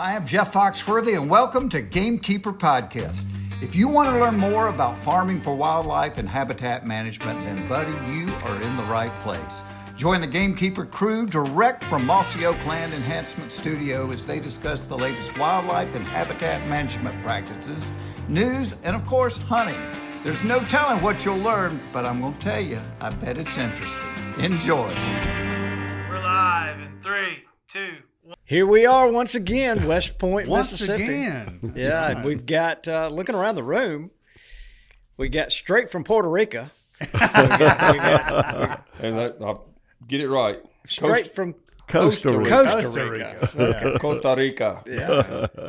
I am Jeff Foxworthy, and welcome to Gamekeeper Podcast. If you want to learn more about farming for wildlife and habitat management, then, buddy, you are in the right place. Join the Gamekeeper crew direct from Mossy Oak Land Enhancement Studio as they discuss the latest wildlife and habitat management practices, news, and, of course, hunting. There's no telling what you'll learn, but I'm going to tell you, I bet it's interesting. Enjoy. We're live in 3, 2, 1. Here we are once again, West Point, Once Mississippi. again. Yeah, Right. we've got, looking around the room, we got straight from Puerto Rica. I'll get it right. Straight from Costa Rica. Costa Rica. Costa Rica.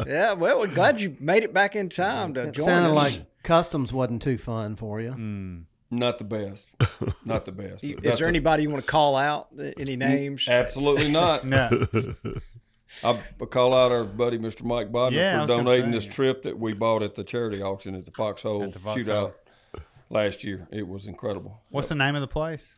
Yeah, well, we're glad you made it back in time to It join sounded us. like customs wasn't too fun for you. Not the best. Not the best. Is there anybody you want to call out? Any names? Absolutely not. No. I'll call out our buddy, Mr. Mike Bodner, Yeah, I for was gonna donating say. this trip that we bought at the charity auction at the Foxhole At the Foxhole. Shootout last year. It was incredible. What's the name of the place?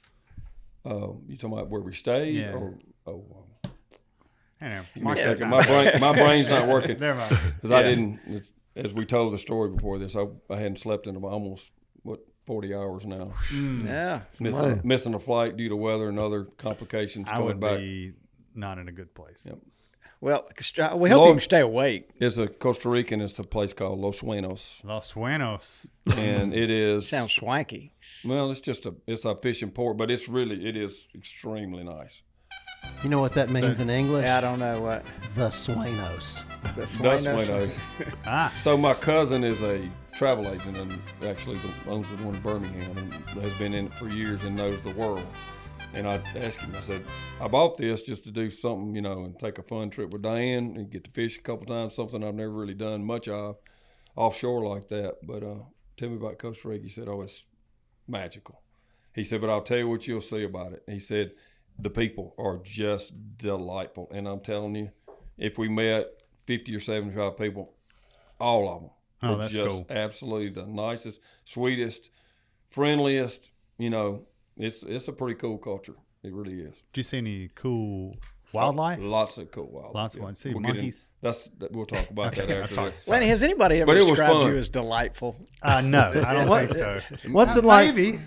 You talking about where we stayed? Yeah. I don't know. Give me a second. My brain's not working. Never mind. Because I didn't, as we told the story before this, I hadn't slept in about almost, 40 hours now. Yeah. Missing a flight due to weather and other complications I coming would back. be not in a good place. Yep. Well, we hope you can stay awake. It's a Costa Rican. It's a place called Los Sueños, Los Buenos. and it is Sounds swanky. well. It's a fishing port, but it is extremely nice. You know what that means in English? I don't know what. The Suenos. That's Los Sueños. Ah, So my cousin is a travel agent and actually owns the one in Birmingham and has been in it for years and knows the world. And I asked him, I said, I bought this just to do something, and take a fun trip with Diane and get to fish a couple times, something I've never really done much of offshore like that. But tell me about Costa Rica. He said, oh, it's magical. He said, but I'll tell you what you'll see about it. He said, the people are just delightful. And I'm telling you, if we met 50 or 75 people, all of them Oh, were that's just cool. absolutely the nicest, sweetest, friendliest, It's a pretty cool culture. It really is. did you see any cool wildlife? Lots of cool wildlife. Lots of ones. See We'll monkeys? We'll talk about that after sorry. this. Lenny, has anybody ever But it was described fun. you as delightful? No, I don't What- think so. What's it like? Maybe.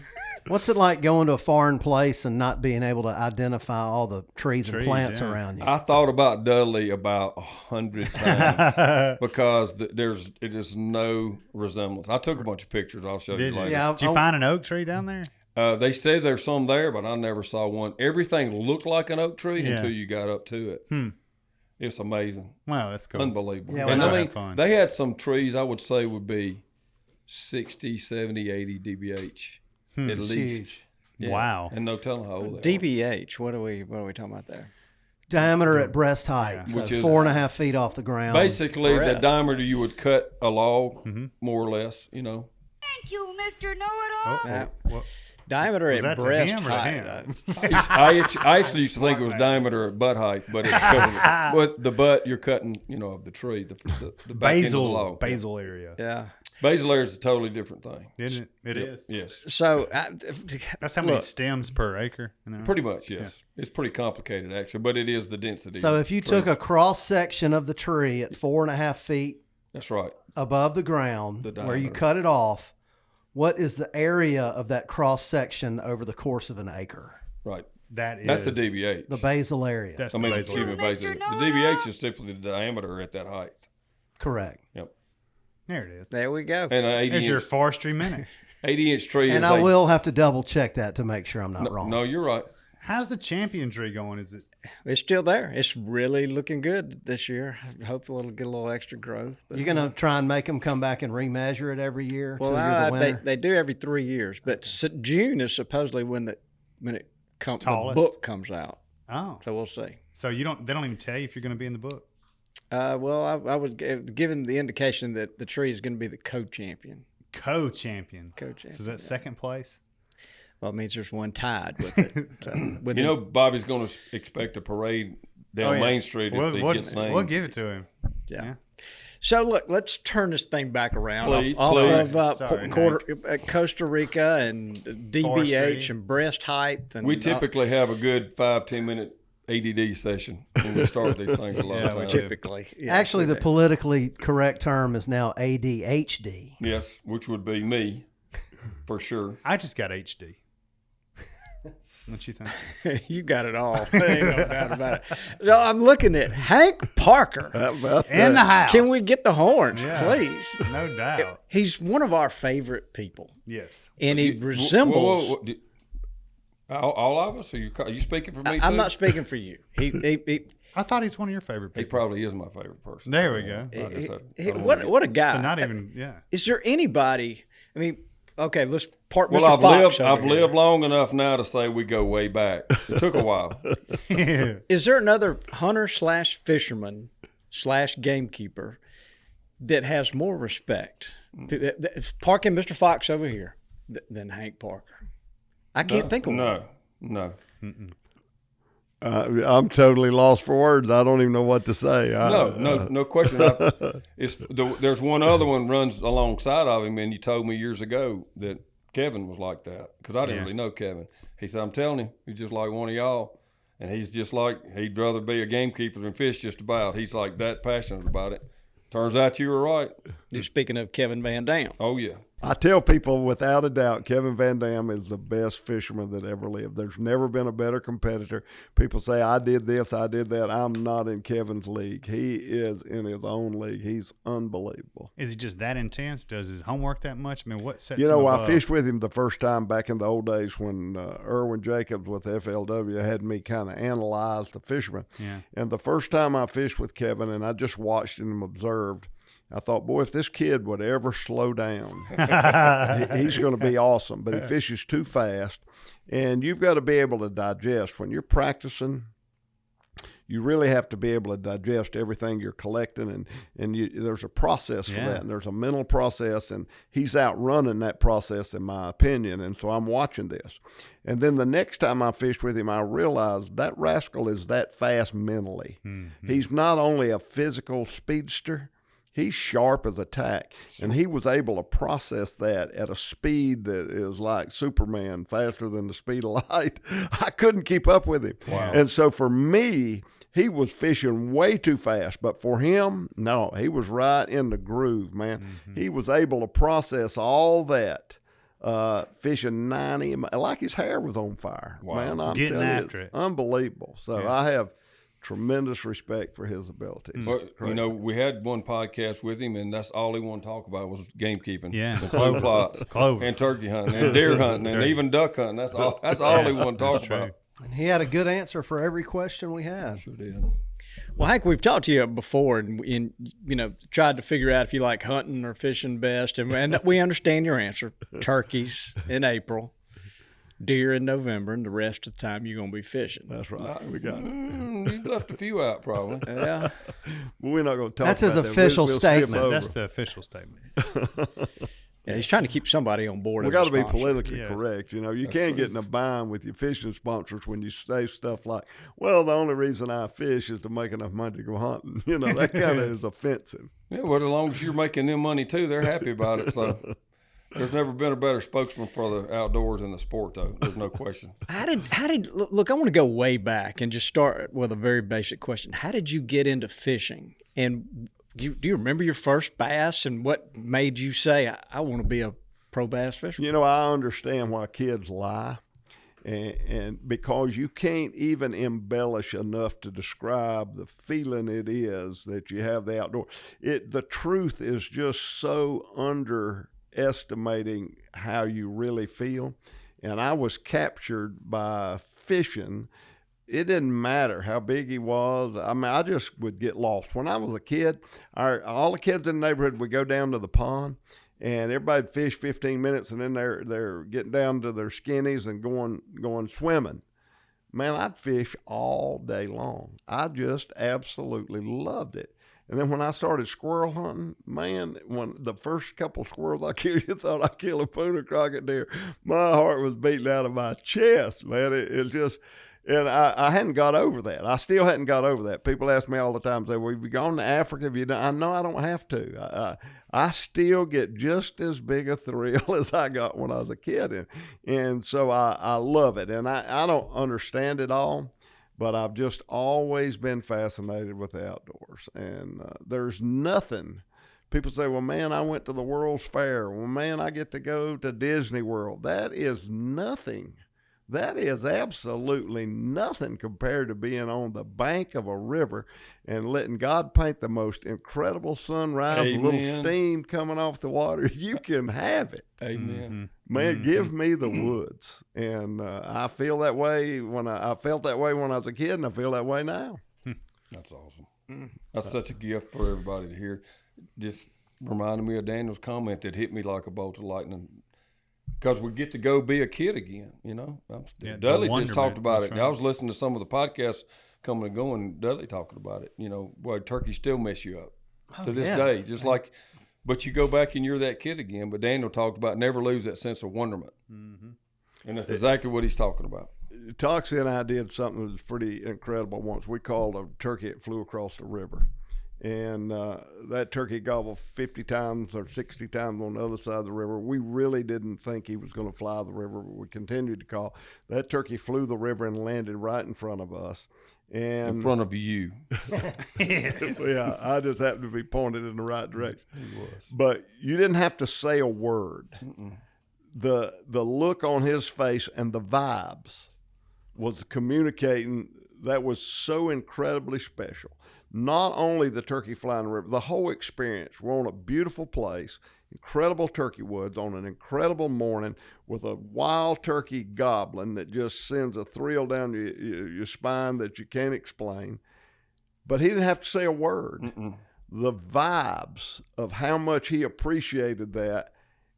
What's it like going to a foreign place and not being able to identify all the trees and Trees, plants yeah. around you? I thought about Dudley about 100 times because it is no resemblance. I took a bunch of pictures. I'll show you Did you? later. Yeah, Did you find an oak tree down there? They said there's some there, but I never saw one. Everything looked like an oak tree Yeah. until you got up to it. It's amazing. Wow, that's cool. Unbelievable. Yeah, and well, I mean, have fun. they had some trees I would say would be 60, 70, 80 dBH at least. Huge. Yeah. Wow. And no telling how old they are. DBH. What are we talking about there? Diameter at breast height, so Which is- 4.5 feet off the ground. Basically, the Breast. diameter you would cut a log, more or less, Thank you, Mr. Know-It-all. Yeah. What? Diameter Was at that to breast him or to height. him? I actually used to think it was diameter at butt height, but it's because but the butt you're cutting, of the tree, the back end of the log. Basil area. Yeah. Basal area is a totally different thing. Isn't it? It is. Yes. So, That's how many look, stems per acre. Pretty much, yes. It's pretty complicated, actually, but it is the density. So if you took a cross section of the tree at 4.5 feet That's right. above the ground, The where you diameter. cut it off, what is the area of that cross section over the course of an acre? Right. That's the DBH. The basal area. That's I the mean, the basal human area. basal. The DBH is simply the diameter at that height. Correct. Yep. There it is. there we go. And an There's your 80-inch forestry minute. 80-inch tree And is I will have to double check that to make sure I'm not No, wrong. no, you're right. How's the champion tree going? Is it? It's still there. It's really looking good this year. Hopefully it'll get a little extra growth. But, You're going to try and make them come back and remeasure it every year well, till you're the winner? they do every 3 years, but June is supposedly when the tallest? book comes out. Oh, So we'll see. so you don't? They don't even tell you if you're going to be in the book. Well, I was given the indication that the tree is going to be the co-champion. Co-champion. Co-champion. So is that second place? Well, it means there's one tied with it. So, with Bobby's going to expect a parade down Main Street if he gets named. We'll give it to him. yeah. So look, let's turn this thing back around Please, off please. of Sorry, Costa Rica and DBH Forestry. and breast height. And We typically have a good 5-10 minute ADD session when we start these things a lot of times. Typically. Yeah, Actually, the politically correct term is now ADHD. Yes, which would be me, for sure. I just got HD. What you think? You got it all. There ain't no doubt about it. No, I'm looking at Hank Parker. In the house. Can we get the horns, Yeah. please? No doubt. He's one of our favorite people, Yes. and he resembles. All of us? Are you speaking for me too? I'm not speaking for you. He I thought he's one of your favorite He people. probably is my favorite person. There we go. I just had- I he- don't what wanna what a guy! So not even, yeah. Is there anybody? I mean, okay, let's part Well, Mr. I've Fox lived. over I've here. lived long enough now to say we go way back. It took a while. Is there another hunter / fisherman / gamekeeper that has more respect? It's parking Mr. Fox over here than Hank Parker. I can't think of one. No. I'm totally lost for words. I don't even know what to say. No question. There's one other one runs alongside of him, and you told me years ago that Kevin was like that because I didn't really know Kevin. He said, "I'm telling you, he's just like one of y'all, and he's just like he'd rather be a gamekeeper than fish. Just about. He's like that passionate about it." Turns out you were right. You're speaking of Kevin Van Dam. Oh yeah. I tell people without a doubt, Kevin Van Dam is the best fisherman that ever lived. There's never been a better competitor. People say, I did this, I did that. I'm not in Kevin's league. He is in his own league. He's unbelievable. Is he just that intense? Does his homework that much? I mean, what sets You him know, above? I fished with him the first time back in the old days when Irwin Jacobs with FLW had me kind of analyze the fishermen. Yeah. And the first time I fished with Kevin and I just watched him and observed, I thought, boy, if this kid would ever slow down, he's going to be awesome. But he fishes too fast, and you've got to be able to digest. When you're practicing, you really have to be able to digest everything you're collecting, and there's a process for that, and there's a mental process, and he's outrunning that process, in my opinion, and so I'm watching this. And then the next time I fished with him, I realized that rascal is that fast mentally. Mm-hmm. He's not only a physical speedster, he's sharp as a tack, and he was able to process that at a speed that is like Superman, faster than the speed of light. I couldn't keep up with him. Wow. And so for me, he was fishing way too fast. But for him, no, he was right in the groove, man. Mm-hmm. He was able to process all that, fishing 90, like his hair was on fire. Wow. Man, I'm Getting telling you, after it's it. unbelievable. So I have tremendous respect for his abilities. But, you know, we had one podcast with him, and that's all he wanted to talk about was gamekeeping. Yeah. The clover plots, Clover. and turkey hunting, and deer hunting, and even duck hunting. That's all. That's all he wanted to talk That's true. about. And he had a good answer for every question we had. Sure did. Well, Hank, we've talked to you before, and you know, tried to figure out if you like hunting or fishing best, and we understand your answer: turkeys in April, deer in November, and the rest of the time you're going to be fishing. That's right. We got it. You left a few out, probably. Yeah. Well, we're not going to talk That's about his that. official We'll skip statement. over. That's the official statement. Yeah, he's trying to keep somebody on board. We as got a to be sponsor. politically Yes. correct. You know, you can't get in a bind with your fishing sponsors when you say stuff like, well, the only reason I fish is to make enough money to go hunting. You know, that kind of is offensive. Yeah, well, as long as you're making them money too, they're happy about it. So there's never been a better spokesman for the outdoors and the sport, though. There's no question. How did look? I want to go way back and just start with a very basic question. How did you get into fishing? And do you remember your first bass and what made you say, I want to be a pro bass fisherman? You know, I understand why kids lie. And because you can't even embellish enough to describe the feeling it is that you have the outdoor. The truth is just so underestimating how you really feel. And I was captured by fishing. It didn't matter how big he was. I mean, I just would get lost. When I was a kid, all the kids in the neighborhood would go down to the pond, and everybody'd fish 15 minutes, and then they're getting down to their skinnies and going swimming. Man, I'd fish all day long. I just absolutely loved it. And then when I started squirrel hunting, man, when the first couple squirrels I killed, you thought I killed a Puna crockett deer. My heart was beating out of my chest, man. It just... And I hadn't got over that. I still hadn't got over that. People ask me all the time, say, well, have you gone to Africa? Have you done? I know I don't have to. I still get just as big a thrill as I got when I was a kid. And so I love it. And I don't understand it all, but I've just always been fascinated with the outdoors. And there's nothing. People say, well, man, I went to the World's Fair. Well, man, I get to go to Disney World. That is nothing. That is absolutely nothing compared to being on the bank of a river and letting God paint the most incredible sunrise, a little steam coming off the water. You can have it. Amen. Man, give me the woods. And I feel that way I felt that way when I was a kid, and I feel that way now. That's awesome. That's such a gift for everybody to hear. Just reminded me of Daniel's comment that hit me like a bolt of lightning. Because we get to go be a kid again, you know. Dudley just talked about it. Right. I was listening to some of the podcasts coming and going. Dudley talking about it. You know, boy, turkey still mess you up to this day. Just like, but you go back and you're that kid again. But Daniel talked about never lose that sense of wonderment, and that's exactly what he's talking about. Toxie and I did something that was pretty incredible once. We called a turkey that flew across the river. And that turkey gobbled 50 times or 60 times on the other side of the river. We really didn't think he was going to fly the river, but we continued to call. That turkey flew the river and landed right in front of us. And in front of you. Yeah, I just happened to be pointed in the right direction. He was. But you didn't have to say a word. The look on his face and the vibes was communicating. That was so incredibly special. Not only the turkey flying the river, the whole experience. We're on a beautiful place, incredible turkey woods on an incredible morning with a wild turkey gobbling that just sends a thrill down your spine that you can't explain. But he didn't have to say a word. The vibes of how much he appreciated that,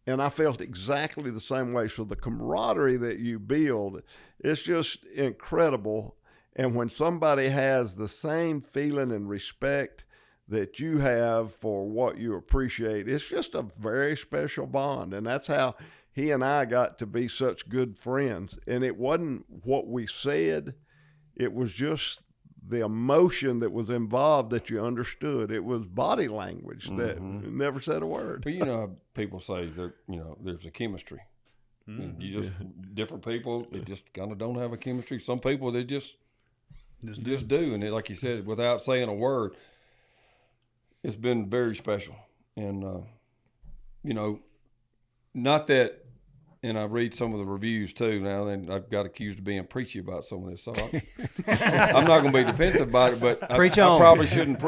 and I felt exactly the same way. So the camaraderie that you build, it's just incredible. And when somebody has the same feeling and respect that you have for what you appreciate, it's just a very special bond. And that's how he and I got to be such good friends. And it wasn't what we said. It was just the emotion that was involved that you understood. It was body language that never said a word. But you know how people say that, you know, there's a chemistry. And you just, different people, they just kind of don't have a chemistry. Some people, they just do. And like you said, without saying a word, it's been very special. And, you know, not that, and I read some of the reviews too now, and I've got accused of being preachy about some of this. So I'm not going to be defensive about it, but I probably shouldn't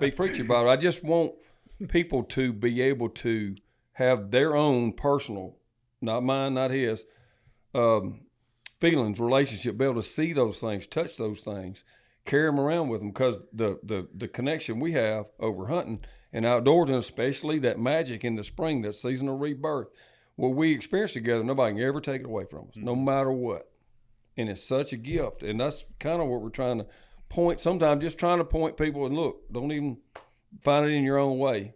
be preachy about it. I just want people to be able to have their own personal, not mine, not his, feelings, relationship, be able to see those things, touch those things, carry them around with them, because the connection we have over hunting and outdoors, and especially that magic in the spring, that season of rebirth, what we experience together, nobody can ever take it away from us, no matter what. And it's such a gift, and that's kind of what we're trying to point, sometimes just trying to point people, and look, don't even find it in your own way.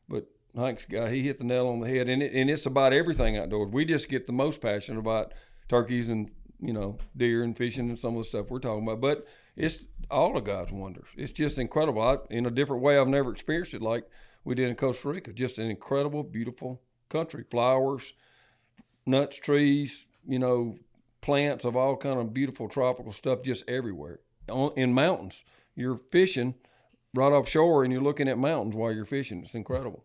But Hank's guy, he hit the nail on the head, and it's about everything outdoors. We just get the most passionate about turkeys and, you know, deer and fishing and some of the stuff we're talking about. But it's all of God's wonders. It's just incredible. In a different way, I've never experienced it like we did in Costa Rica. Just an incredible, beautiful country. Flowers, nuts, trees, you know, plants of all kind of beautiful tropical stuff just everywhere. In mountains, you're fishing right offshore and you're looking at mountains while you're fishing. It's incredible.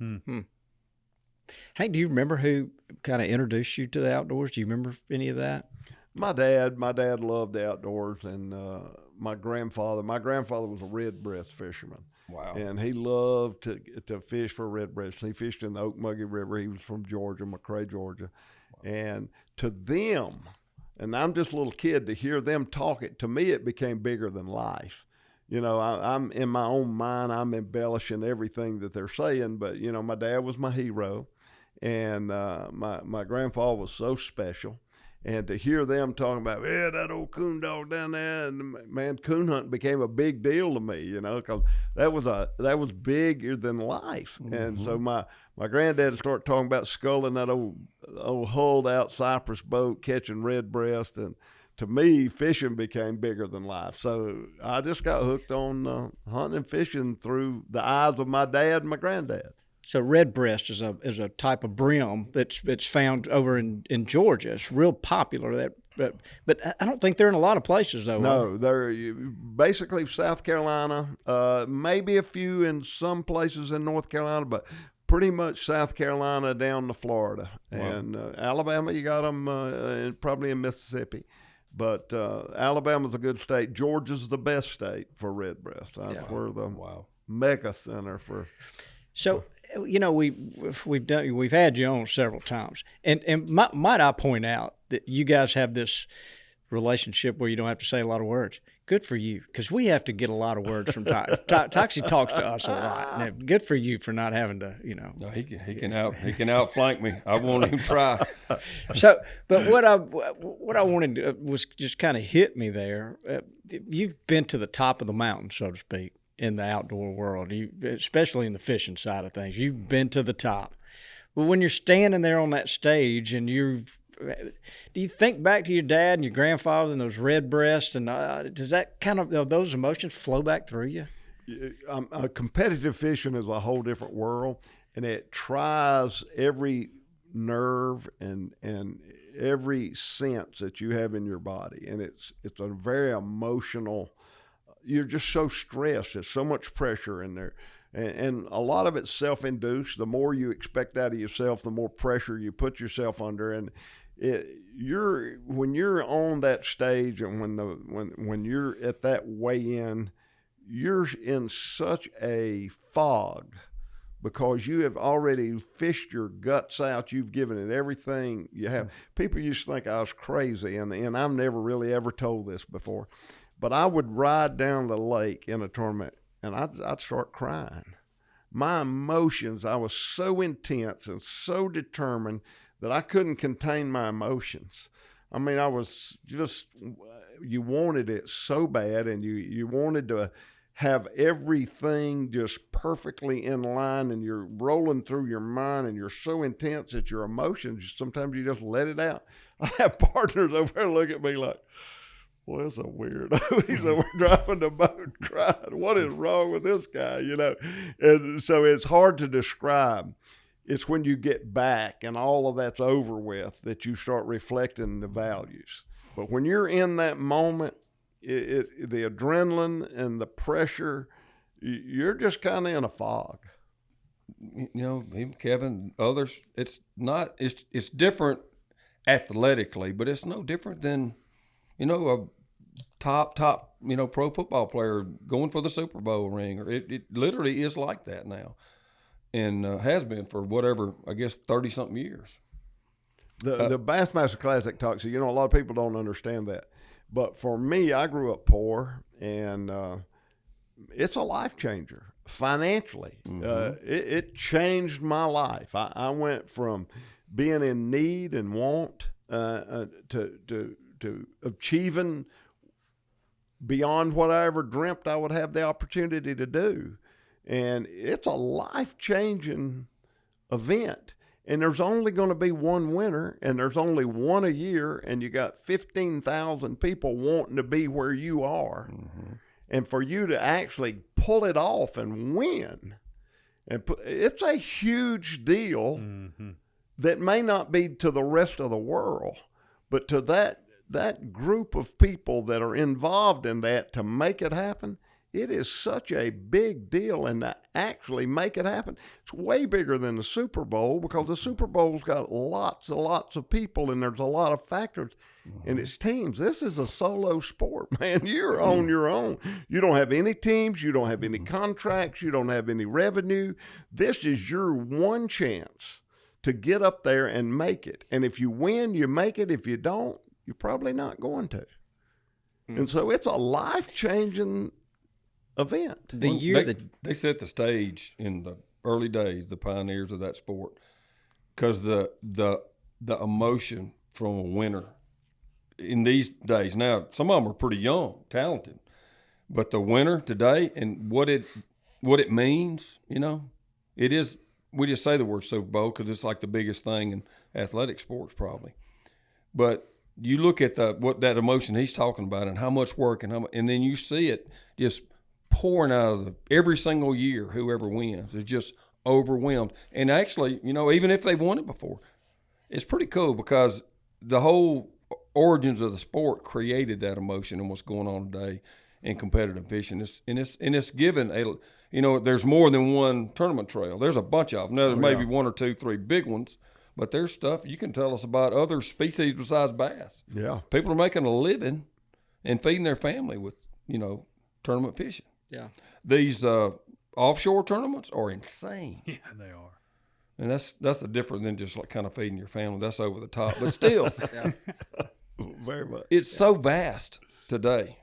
Hank, do you remember who kind of introduced you to the outdoors? Do you remember any of that? My dad loved the outdoors, and my grandfather was a redbreast fisherman. Wow. And he loved to fish for redbreast. He fished in the Okmulgee River. He was from Georgia, McRae, Georgia. Wow. And to them, and I'm just a little kid, to hear them talk it, to me it became bigger than life. You know, I'm in my own mind, I'm embellishing everything that they're saying, but, you know, my dad was my hero, and my grandfather was so special. And to hear them talking about, yeah, that old coon dog down there, and man, coon hunting became a big deal to me, you know, because that was bigger than life. And so my granddad started talking about sculling that old hulled out cypress boat, catching redbreast, and to me, fishing became bigger than life. So I just got hooked on hunting and fishing through the eyes of my dad and my granddad. So redbreast is a type of brim that's found over in Georgia. It's real popular. That but I don't think they're in a lot of places though. No, they're basically South Carolina, maybe a few in some places in North Carolina, but pretty much South Carolina down to Florida. Wow. And Alabama, you got them probably in Mississippi. But Alabama's a good state. Georgia's the best state for redbreast. We're the mega center for. So, we've had you on several times, and might I point out that you guys have this relationship where you don't have to say a lot of words. Good for you, because we have to get a lot of words from Toxie talks to us a lot. And good for you for not having to, No, he can outflank me. I won't even try. So, but what I wanted to, was just kind of hit me there. You've been to the top of the mountain, so to speak, in the outdoor world, especially in the fishing side of things. You've been to the top. But when you're standing there on that stage and do you think back to your dad and your grandfather and those red breasts, and does that kind of those emotions flow back through you? Competitive fishing is a whole different world, and it tries every nerve and every sense that you have in your body, and it's a very emotional. You're just so stressed. There's so much pressure in there. And a lot of it's self-induced. The more you expect out of yourself, the more pressure you put yourself under. And when you're on that stage, and when you're at that weigh-in, you're in such a fog because you have already fished your guts out. You've given it everything you have. People used to think I was crazy, and I've never really ever told this before. But I would ride down the lake in a tournament, and I'd start crying. My emotions, I was so intense and so determined that I couldn't contain my emotions. I mean, I was just, you wanted it so bad, and you wanted to have everything just perfectly in line, and you're rolling through your mind, and you're so intense that your emotions, sometimes you just let it out. I have partners over there look at me like, well, it's a weirdo. He's over driving the boat crying. What is wrong with this guy, And so it's hard to describe. It's when you get back and all of that's over with that you start reflecting the values. But when you're in that moment, the adrenaline and the pressure, you're just kind of in a fog. Even Kevin, others, it's different athletically, but it's no different than a top, pro football player going for the Super Bowl ring. Or it literally is like that now, and has been for whatever, I guess, 30-something years. The Bassmaster Classic talks, a lot of people don't understand that. But for me, I grew up poor, and it's a life changer financially. Mm-hmm. It changed my life. I went from being in need and want to achieving beyond what I ever dreamt I would have the opportunity to do. And it's a life-changing event. And there's only going to be one winner, and there's only one a year, and you got 15,000 people wanting to be where you are. Mm-hmm. And for you to actually pull it off and win, it's a huge deal. Mm-hmm. That may not be to the rest of the world, but to that group of people that are involved in that to make it happen, it is such a big deal. And to actually make it happen, it's way bigger than the Super Bowl, because the Super Bowl's got lots and lots of people, and there's a lot of factors, and it's teams. This is a solo sport, man. You're on your own. You don't have any teams. You don't have any contracts. You don't have any revenue. This is your one chance to get up there and make it. And if you win, you make it. If you don't, you're probably not going to. Mm. And so it's a life-changing event. They set the stage in the early days, the pioneers of that sport, because the emotion from a winner in these days. Now, some of them are pretty young, talented, but the winner today and what it means, it is. We just say the word Super Bowl because it's like the biggest thing in athletic sports probably. But you look at what that emotion he's talking about and how much work and then you see it just pouring out of every single year. Whoever wins is just overwhelmed. And actually, even if they've won it before, it's pretty cool because the whole origins of the sport created that emotion and what's going on today in competitive fishing. It's given there's more than one tournament trail. There's a bunch of them. Now, there's maybe 1 or 2, 3 big ones, but there's stuff you can tell us about other species besides bass. Yeah. People are making a living and feeding their family with, tournament fishing. Yeah. These offshore tournaments are insane. Yeah, they are. And that's a different than just like kind of feeding your family. That's over the top. But still, Very much. it's so vast today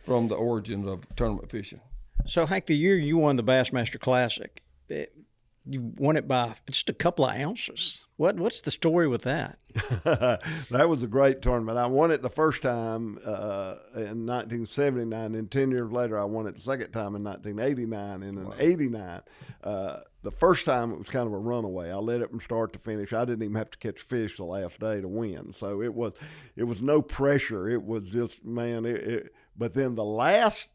from the origins of tournament fishing. So, Hank, the year you won the Bassmaster Classic, you won it by just a couple of ounces. What's the story with that? That was a great tournament. I won it the first time in 1979, and 10 years later I won it the second time in 1989. And in '89, the first time it was kind of a runaway. I led it from start to finish. I didn't even have to catch fish the last day to win. So it was no pressure. It was just, man, but then the last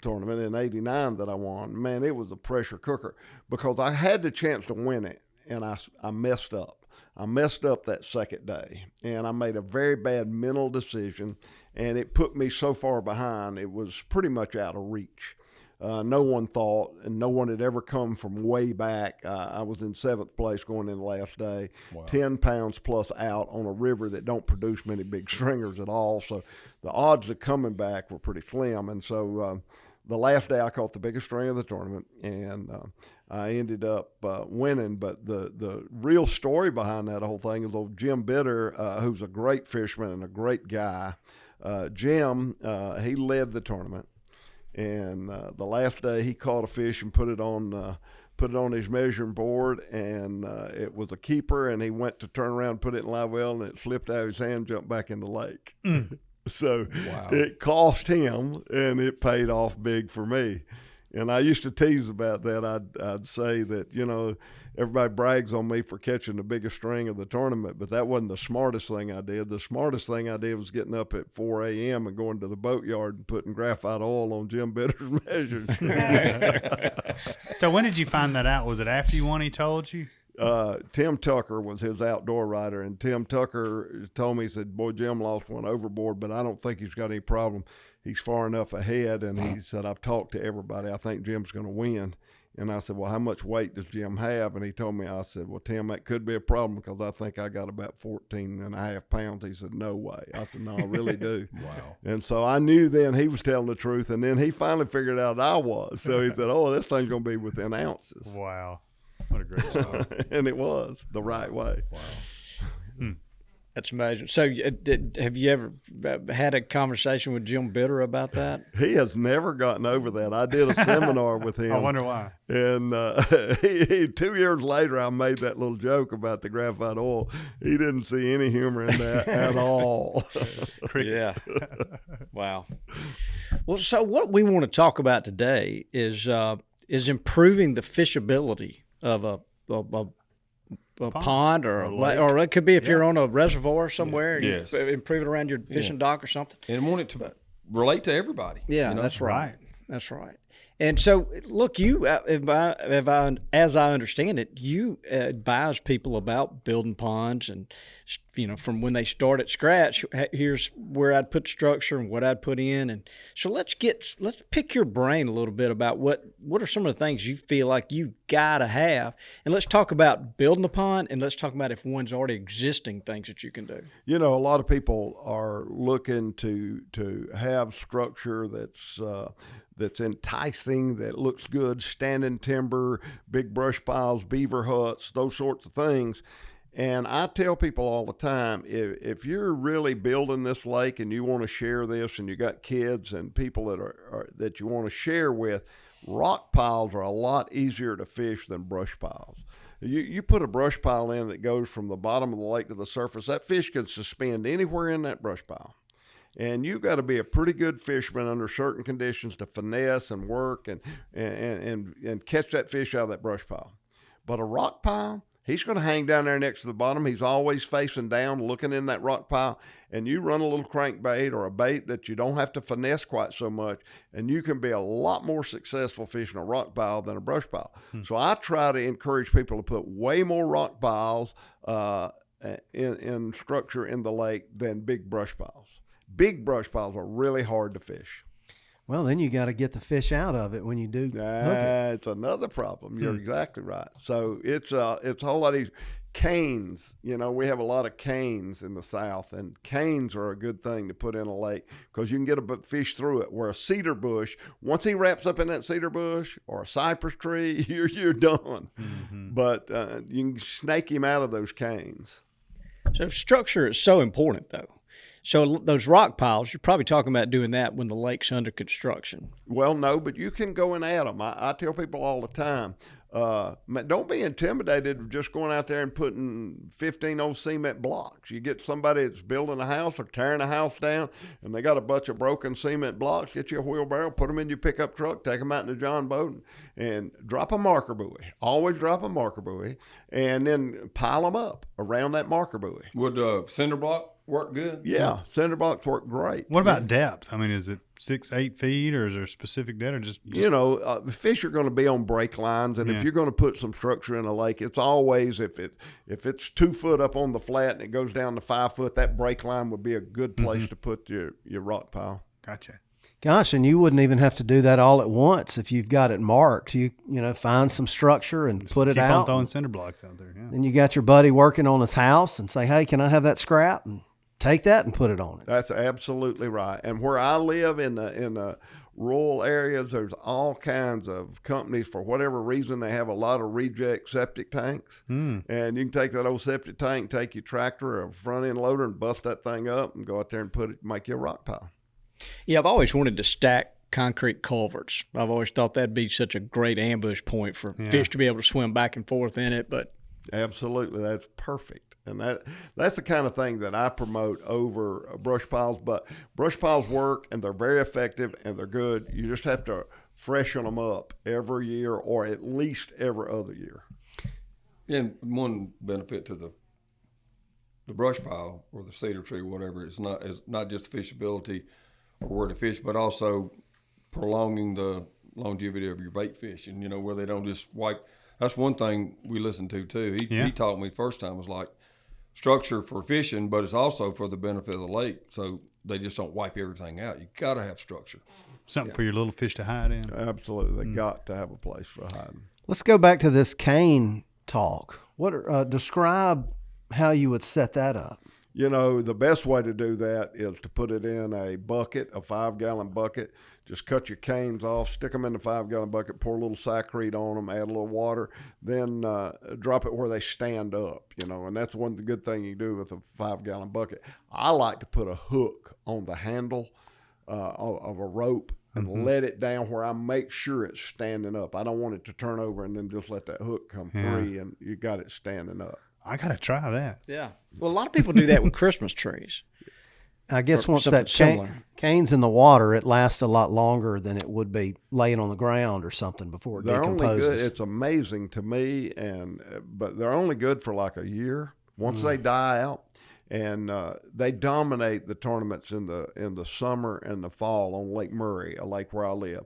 tournament in '89 that I won, man, it was a pressure cooker because I had the chance to win it, and I messed up. I messed up that second day, and I made a very bad mental decision, and it put me so far behind, it was pretty much out of reach. No one thought, and no one had ever come from way back. I was in 7th place going in the last day, 10 pounds plus out on a river that don't produce many big stringers at all. So the odds of coming back were pretty slim. And so the last day I caught the biggest string of the tournament, and I ended up winning. But the real story behind that whole thing is old Jim Bitter, who's a great fisherman and a great guy. Jim, he led the tournament. And the last day he caught a fish and put it on his measuring board, and it was a keeper, and he went to turn around and put it in live well, and it slipped out of his hand and jumped back in the lake. So it cost him, and it paid off big for me. And I used to tease about that. I'd say that, everybody brags on me for catching the biggest string of the tournament, but that wasn't the smartest thing I did. The smartest thing I did was getting up at 4 a.m. and going to the boatyard and putting graphite oil on Jim Bitter's measures. So when did you find that out? Was it after you won he told you? Tim Tucker was his outdoor writer, and Tim Tucker told me, he said, boy, Jim lost one overboard, but I don't think he's got any problem. He's far enough ahead, and he said, I've talked to everybody. I think Jim's going to win. And I said, well, how much weight does Jim have? And he told me, I said, well, Tim, that could be a problem because I think I got about 14 and a half pounds. He said, no way. I said, no, I really do. Wow. And so I knew then he was telling the truth, and then he finally figured out I was. So he said, oh, this thing's going to be within ounces. Wow. What a great story. And it was the right way. Wow. That's amazing. So, have you ever had a conversation with Jim Bitter about that? He has never gotten over that. I did a seminar with him. I wonder why. And 2 years later, I made that little joke about the graphite oil. He didn't see any humor in that at all. Yeah. Wow. Well, so what we want to talk about today is improving the fishability of a pond or it could be if you're on a reservoir somewhere, Yes. you improve it around your fishing dock or something. And want it to relate to everybody. Yeah, that's right. That's right. And so, look, you, as I understand it, you advise people about building ponds and, from when they start at scratch, here's where I'd put structure and what I'd put in. And so let's pick your brain a little bit about what are some of the things you feel like you've got to have. And let's talk about building a pond, and let's talk about if one's already existing things that you can do. A lot of people are looking to have structure that's enticing, that looks good, standing timber, big brush piles, beaver huts, those sorts of things. And I tell people all the time, if you're really building this lake and you want to share this, and you got kids and people that you want to share with, rock piles are a lot easier to fish than brush piles. You put a brush pile in that goes from the bottom of the lake to the surface, that fish can suspend anywhere in that brush pile. And you got to be a pretty good fisherman under certain conditions to finesse and work and catch that fish out of that brush pile. But a rock pile, he's going to hang down there next to the bottom. He's always facing down, looking in that rock pile. And you run a little crankbait or a bait that you don't have to finesse quite so much, and you can be a lot more successful fishing a rock pile than a brush pile. So I try to encourage people to put way more rock piles in structure in the lake than big brush piles. Big brush piles are really hard to fish. Well, then you got to get the fish out of it when you do hook it. That's another problem. You're exactly right. So it's a whole lot easier. Canes, we have a lot of canes in the South, and canes are a good thing to put in a lake because you can get a fish through it. Where a cedar bush, once he wraps up in that cedar bush or a cypress tree, you're done. Mm-hmm. But you can snake him out of those canes. So structure is so important, though. So those rock piles, you're probably talking about doing that when the lake's under construction. Well, no, but you can go and add them. I tell people all the time, don't be intimidated of just going out there and putting 15 old cement blocks. You get somebody that's building a house or tearing a house down, and they got a bunch of broken cement blocks. Get you a wheelbarrow, put them in your pickup truck, take them out in the John boat, and drop a marker buoy. Always drop a marker buoy, and then pile them up around that marker buoy. Would cinder block work good? Yeah, cinder blocks work great. What about depth? I mean, is it 6-8 feet, or is there a specific depth, or just the fish are going to be on break lines, and if you're going to put some structure in a lake, it's always if it's 2 foot up on the flat and it goes down to 5 foot, that break line would be a good place to put your rock pile. Gotcha. Gosh, and you wouldn't even have to do that all at once if you've got it marked. You find some structure and put it keep out. on throwing cinder blocks out there. Yeah. Then you got your buddy working on his house and say, "Hey, can I have that scrap?" And take that and put it on it. That's absolutely right. And where I live in the rural areas, there's all kinds of companies, for whatever reason, they have a lot of reject septic tanks. And you can take that old septic tank, take your tractor or a front end loader and bust that thing up and go out there and make you a rock pile. Yeah, I've always wanted to stack concrete culverts. I've always thought that'd be such a great ambush point for fish to be able to swim back and forth in it. But absolutely, that's perfect. And that's the kind of thing that I promote over brush piles. But brush piles work, and they're very effective, and they're good. You just have to freshen them up every year, or at least every other year. And one benefit to the brush pile or the cedar tree, whatever, it's not just fishability or where to fish, but also prolonging the longevity of your bait fish, and where they don't just wipe. That's one thing we listened to too. He taught me first time was like structure for fishing, but it's also for the benefit of the lake, so they just don't wipe everything out. You got to have structure. Something for your little fish to hide in. Absolutely, they got to have a place for hiding. Let's go back to this cane talk. Describe how you would set that up. The best way to do that is to put it in a bucket, a 5-gallon bucket. Just cut your canes off, stick them in the 5-gallon bucket, pour a little Saccharine on them, add a little water, then drop it where they stand up, and that's one good thing you do with a 5-gallon bucket. I like to put a hook on the handle of a rope and let it down where I make sure it's standing up. I don't want it to turn over and then just let that hook come free, and you got it standing up. I got to try that. yeah, well, a lot of people do that with Christmas trees. I guess Or once something that similar. cane's in the water, it lasts a lot longer than it would be laying on the ground or something before it They're decomposes. only good. It's amazing to me, but they're only good for like a year. Once they die out, and they dominate the tournaments in the summer and the fall on Lake Murray, a lake where I live.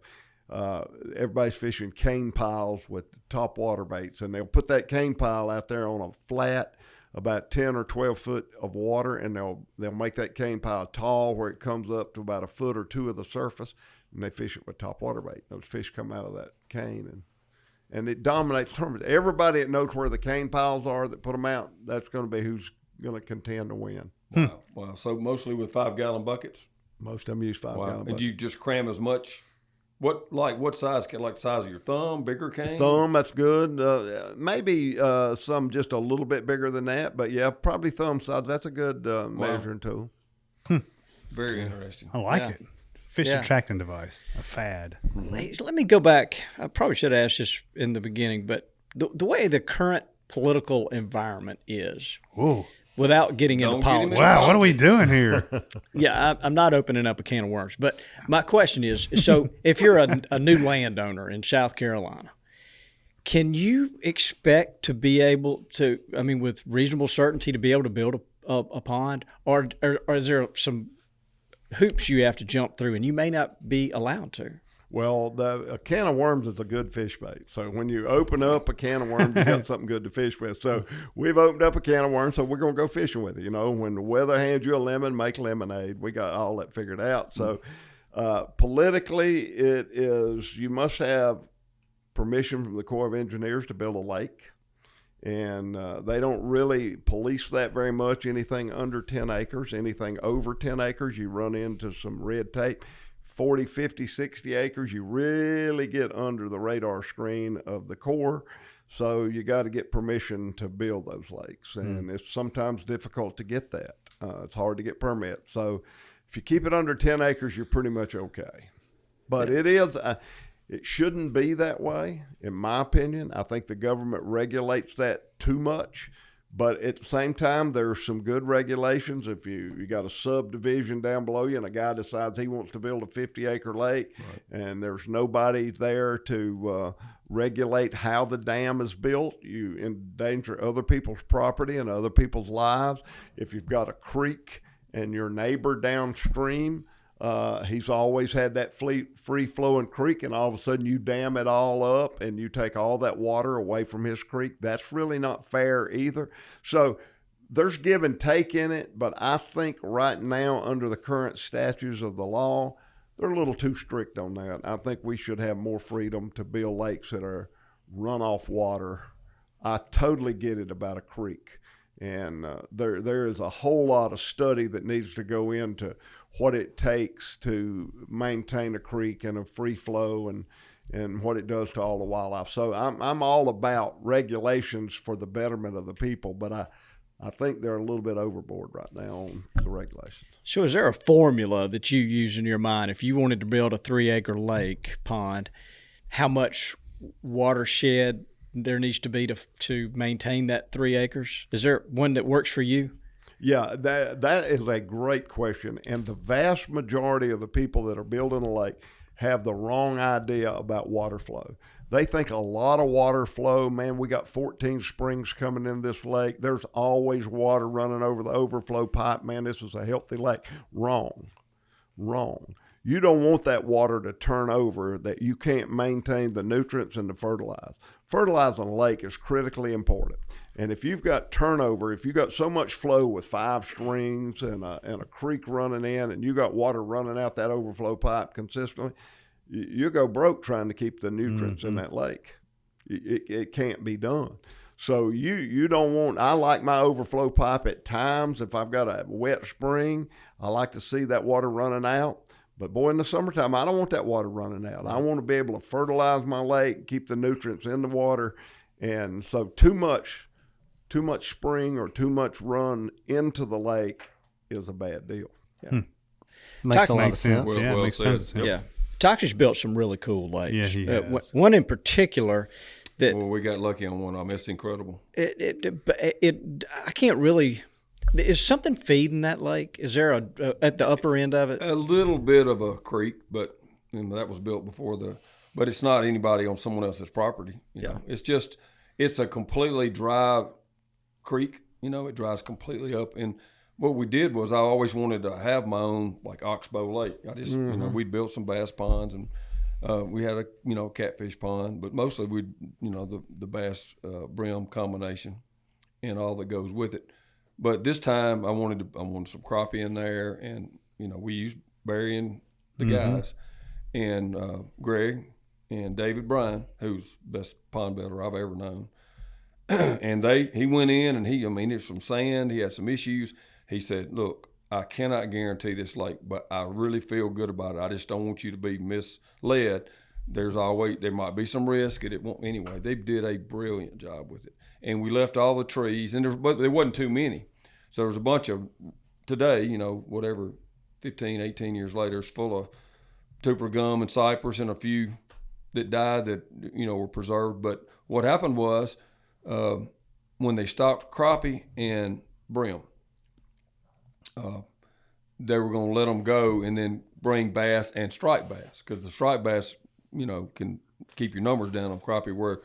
Everybody's fishing cane piles with top water baits, and they'll put that cane pile out there on a flat about 10 or 12 foot of water, and they'll make that cane pile tall where it comes up to about a foot or two of the surface, and they fish it with top water bait. Those fish come out of that cane, and it dominates tournaments. Everybody that knows where the cane piles are that put them out, that's going to be who's going to contend to win. Wow. So mostly with 5-gallon buckets? Most of them use 5-gallon buckets. And you just cram as much? What size? Like the size of your thumb, bigger cane? Thumb, that's good. Maybe some just a little bit bigger than that, but yeah, probably thumb size. That's a good measuring tool. Very interesting. I like it. Fish attracting device, a fad. Hey, let me go back. I probably should have asked this in the beginning, but the way the current political environment is, Whoa. without getting into politics. Wow, what are we doing here? Yeah, I'm not opening up a can of worms. But my question is, so if you're a new landowner in South Carolina, can you expect to be able to, with reasonable certainty, to be able to build a pond? Or is there some hoops you have to jump through and you may not be allowed to? Well, a can of worms is a good fish bait. So when you open up a can of worms, you got something good to fish with. So we've opened up a can of worms, so we're going to go fishing with it. You know, when the weather hands you a lemon, make lemonade. We got all that figured out. So politically, it is, you must have permission from the Corps of Engineers to build a lake. And they don't really police that very much. Anything under 10 acres, anything over 10 acres, you run into some red tape. 40, 50, 60 acres, you really get under the radar screen of the Corps. So you got to get permission to build those lakes. And it's sometimes difficult to get that. It's hard to get permits. So if you keep it under 10 acres, you're pretty much okay. But it is, it shouldn't be that way, in my opinion. I think the government regulates that too much. But at the same time, there's some good regulations. If you got a subdivision down below you and a guy decides he wants to build a 50-acre lake, and there's nobody there to regulate how the dam is built, you endanger other people's property and other people's lives. If you've got a creek and your neighbor downstream, he's always had that free-flowing creek, and all of a sudden you dam it all up and you take all that water away from his creek. That's really not fair either. So there's give and take in it, but I think right now under the current statutes of the law, they're a little too strict on that. I think we should have more freedom to build lakes that are runoff water. I totally get it about a creek. And there is a whole lot of study that needs to go into what it takes to maintain a creek and a free flow and what it does to all the wildlife. So I'm all about regulations for the betterment of the people, but I think they're a little bit overboard right now on the regulations. So is there a formula that you use in your mind if you wanted to build a 3-acre lake pond, how much watershed there needs to be to maintain that 3 acres? Is there one that works for you? Yeah, that is a great question. And the vast majority of the people that are building a lake have the wrong idea about water flow. They think a lot of water flow, man, we got 14 springs coming in this lake. There's always water running over the overflow pipe. Man, this is a healthy lake. Wrong. You don't want that water to turn over that you can't maintain the nutrients and the fertilize. Fertilizing a lake is critically important. And if you've got turnover, if you've got so much flow with 5 streams and a creek running in and you got water running out that overflow pipe consistently, you go broke trying to keep the nutrients in that lake. It can't be done. So you don't want, I like my overflow pipe at times. If I've got a wet spring, I like to see that water running out. But boy, in the summertime, I don't want that water running out. I want to be able to fertilize my lake, keep the nutrients in the water. And so too much spring or too much run into the lake is a bad deal. Yeah. Makes a lot of sense. Well, makes sense. Yep. Yeah. Toxi's built some really cool lakes. Yeah, he has. One in particular that Well, we got lucky on one of them. It's incredible. I can't really. Is something feeding that lake? Is there at the upper end of it? A little bit of a creek, but that was built before but it's not anybody on someone else's property. You know? It's a completely dry creek. You know, it dries completely up. And what we did was I always wanted to have my own like Oxbow Lake. I just, we'd built some bass ponds and we had a catfish pond, but mostly we'd, the bass brim combination and all that goes with it. But this time I wanted some crappie in there, and we used Barry and the guys, and Greg and David Bryan, who's the best pond builder I've ever known. And he went in and there's some sand, he had some issues. He said, "Look, I cannot guarantee this lake, but I really feel good about it. I just don't want you to be misled. There might be some risk, and it won't anyway." They did a brilliant job with it. And we left all the trees, but there wasn't too many. So there's a bunch of, today, 15, 18 years later, it's full of tuber gum and cypress and a few that died that, were preserved. But what happened was when they stopped crappie and brim, they were going to let them go and then bring bass and striped bass, because the striped bass, can keep your numbers down on crappie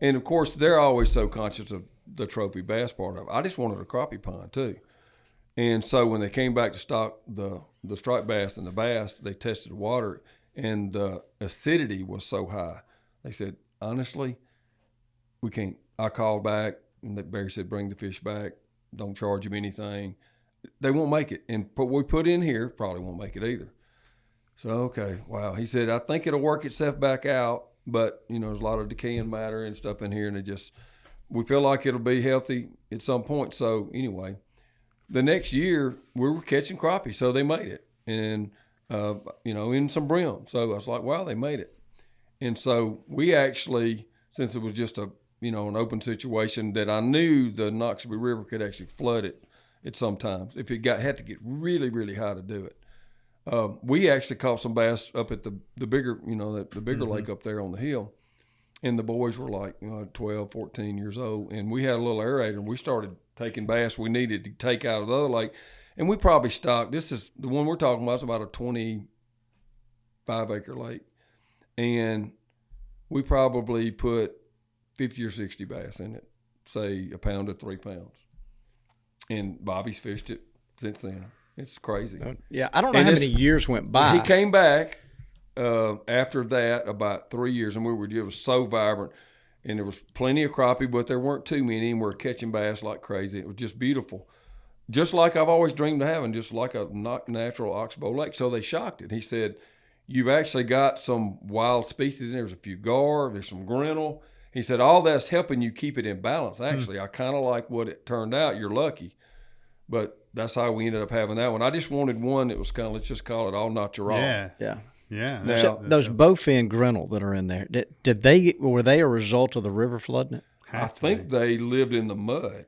and of course, they're always so conscious of the trophy bass part of it. I just wanted a crappie pond too. And so when they came back to stock the striped bass and the bass, they tested the water. and the acidity was so high. They said, honestly, we can't. I called back, and Barry said, bring the fish back. Don't charge them anything. They won't make it. And what we put in here probably won't make it either. So, okay, wow. He said, I think it'll work itself back out, but, there's a lot of decaying matter and stuff in here, and we feel like it'll be healthy at some point. So, anyway, the next year, we were catching crappie, so they made it. And, in some brim. So I was like, wow, they made it. And so we actually, since it was just an open situation, that I knew the Noxubee River could actually flood it at some times if it had to get really, really high to do it. We actually caught some bass up at the bigger, the bigger lake up there on the hill. And the boys were like 12, 14 years old. And we had a little aerator, and we started taking bass we needed to take out of the other lake. And we probably stocked, this is the one we're talking about, it's about a 25-acre lake. And we probably put 50 or 60 bass in it, say a pound to 3 pounds. And Bobby's fished it since then. It's crazy. Yeah, I don't know how many years went by. He came back after that about 3 years, and it was so vibrant. And there was plenty of crappie, but there weren't too many, and we were catching bass like crazy. It was just beautiful. Just like I've always dreamed of having, just like a natural oxbow lake. So they shocked it. He said, you've actually got some wild species in there. There's a few gar, there's some grinnell. He said, all that's helping you keep it in balance. Actually, I kind of like what it turned out. You're lucky. But that's how we ended up having that one. I just wanted one that was kind of, let's just call it all natural. Yeah. Now, So those bowfin grinnell that are in there, were they a result of the river flooding it? I think they lived in the mud.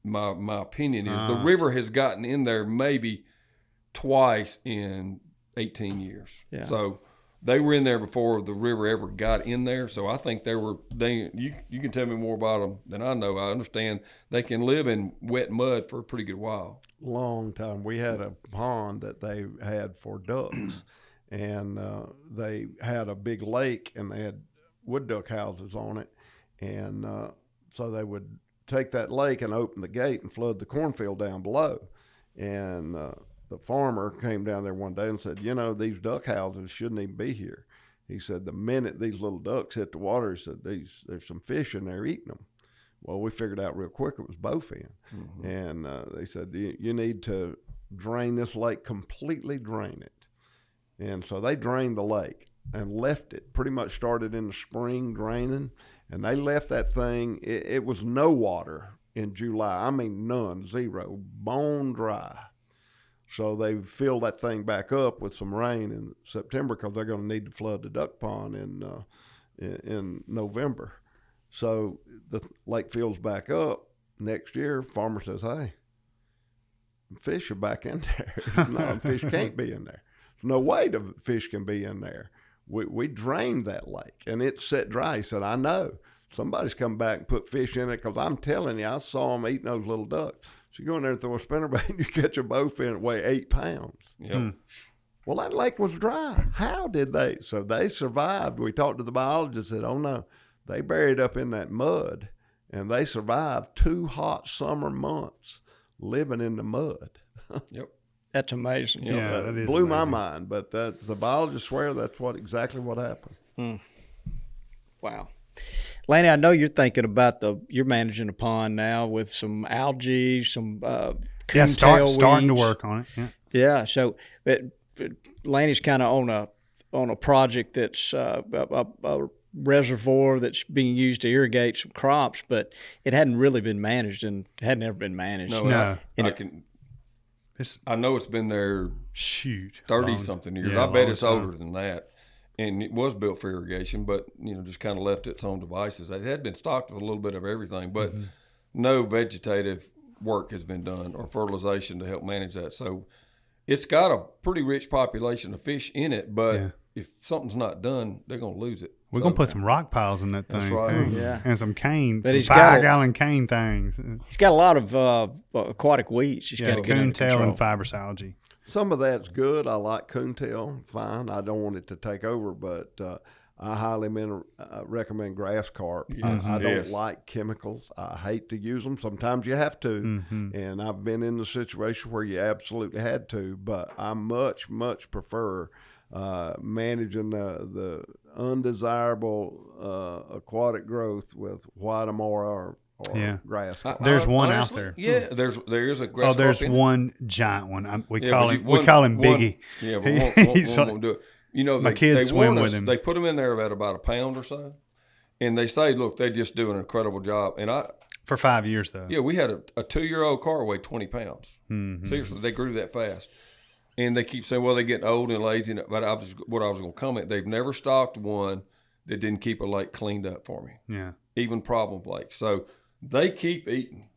My opinion is the river has gotten in there maybe twice in 18 years. Yeah. So they were in there before the river ever got in there. So I think you can tell me more about them than I know. I understand they can live in wet mud for a pretty good while. Long time. We had a pond that they had for ducks, and they had a big lake, and they had wood duck houses on it. And so they would take that lake and open the gate and flood the cornfield down below. And the farmer came down there one day and said, these duck houses shouldn't even be here. He said, the minute these little ducks hit the water, he said, there's some fish in there eating them. Well, we figured out real quick it was bowfin. Mm-hmm. And they said, you need to drain this lake, completely drain it. And so they drained the lake and left it, pretty much started in the spring draining. And they left that thing, it was no water in July. I mean, none, zero, bone dry. So they filled that thing back up with some rain in September because they're going to need to flood the duck pond in November. So the lake fills back up. Next year, farmer says, hey, fish are back in there. No, fish can't be in there. There's no way the fish can be in there. We drained that lake, and it set dry. He said, I know. Somebody's come back and put fish in it because I'm telling you, I saw them eating those little ducks. So you go in there and throw a spinnerbait, and you catch a bowfin that weigh 8 pounds. Yep. Well, that lake was dry. How did they? So they survived. We talked to the biologist and said, oh, no. They buried up in that mud, and they survived 2 hot summer months living in the mud. Yep. That's amazing. Yeah, that is blew amazing. my mind, but the biologists swear that's exactly what happened. Wow. Lanny, I know you're thinking about you're managing a pond now with some algae, some coontail starting to weeds. work on it. Yeah. Yeah. So Lanny's kind of on a project that's a reservoir that's being used to irrigate some crops, but it hadn't really been managed and had never been managed. No. I know it's been there 30-something years. I bet it's older than that. And it was built for irrigation, but, just kind of left its own devices. It had been stocked with a little bit of everything, but no vegetative work has been done or fertilization to help manage that. So it's got a pretty rich population of fish in it, but if something's not done, they're going to lose it. We're going to put some rock piles in that thing. That's right. Yeah. And some cane, But some he's got 5-gallon cane things. He's got a lot of aquatic weeds. He's got to get under coontail control. and fibrous algae. Some of that's good. I like coontail, fine. I don't want it to take over, but I highly recommend grass carp. I don't like chemicals. I hate to use them. Sometimes you have to, and I've been in the situation where you absolutely had to, but I much, much prefer managing the undesirable aquatic growth with white amora or grass carp. There's one Honestly, out there. Yeah, there is a grass carp. There's in one giant one. We Yeah, call but him one- we call him one- Biggie. Yeah, but He's one like- won't do it. You know, my they, kids they swim warn with us- him. They put them in there at about a pound or so, and they say, look, they just do an incredible job. And For 5 years though. yeah, we had a 2-year-old carp weighed 20 pounds. Mm-hmm. Seriously, they grew that fast. And they keep saying, well, they're getting old and lazy. But what I was going to comment, they've never stocked one that didn't keep a lake cleaned up for me, Yeah. even problem lakes. So they keep eating,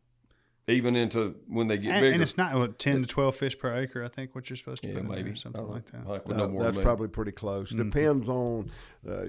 even into when they get bigger. And it's not 10 to 12 fish per acre, I think, what you're supposed to yeah, put in there maybe or something like that. Like with no more That's than probably pretty close. Mm-hmm. Depends on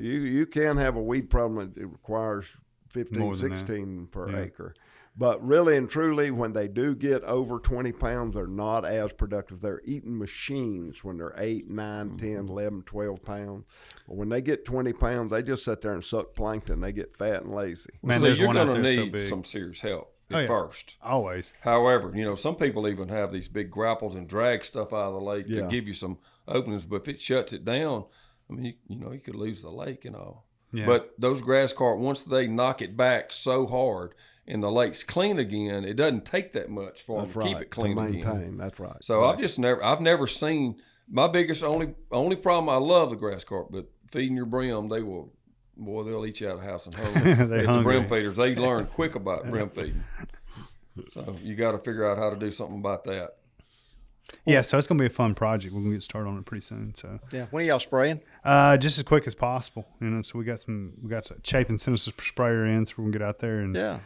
you can have a weed problem that it requires 15, More than that. 16 per Yeah. acre. But really and truly, when they do get over 20 pounds, they're not as productive. They're eating machines when they're 8, 9, 10, 11, 12 pounds. But when they get 20 pounds, they just sit there and suck plankton. They get fat and lazy. Man, so there's you're one out going to there so need big. some serious help at Oh, yeah. first. Always. However, some people even have these big grapples and drag stuff out of the lake Yeah. to give you some openings. But if it shuts it down, I mean, you could lose the lake and all. Yeah. But those grass carp, once they knock it back so hard and the lake's clean again, it doesn't take that much for That's them to right. keep it clean to again. maintain. That's right. So Exactly. I've never seen my biggest only problem. I love the grass carp, but feeding your brim, they'll eat you out of house and home. They The hungry. brim feeders, they learn quick about brim feeding. So you got to figure out how to do something about that. Yeah, so it's going to be a fun project. We're going to get started on it pretty soon. So Yeah. When are y'all spraying? just as quick as possible. So we got Chapin sent us a sprayer in, so we're going to get out there and Yeah.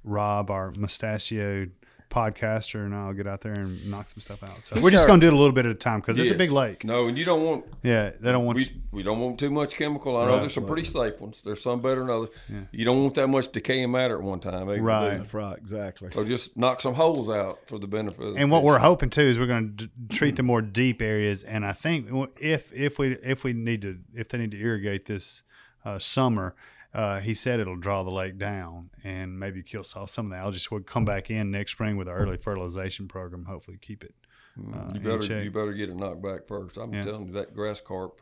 Rob, our mustachioed podcaster, and I'll get out there and knock some stuff out. So Yes, we're just sir. going to do it a little bit at a time because it's a Yes. big lake. No, and you don't want Yeah, they don't want we don't want too much chemical. I know Right. there's some pretty safe ones. There's some better than others. You don't want that much decaying matter at one time. either, Right. do you? That's right. Exactly. So just knock some holes out for the benefit of the And what fish. we're hoping too is we're going to treat the more deep areas. And I think if they need to irrigate this summer, he said it'll draw the lake down and maybe kill off some of the algae. So we'll come back in next spring with an early fertilization program. Hopefully, keep it. You in better check. you better get it knocked back first. I'm telling you, that grass carp.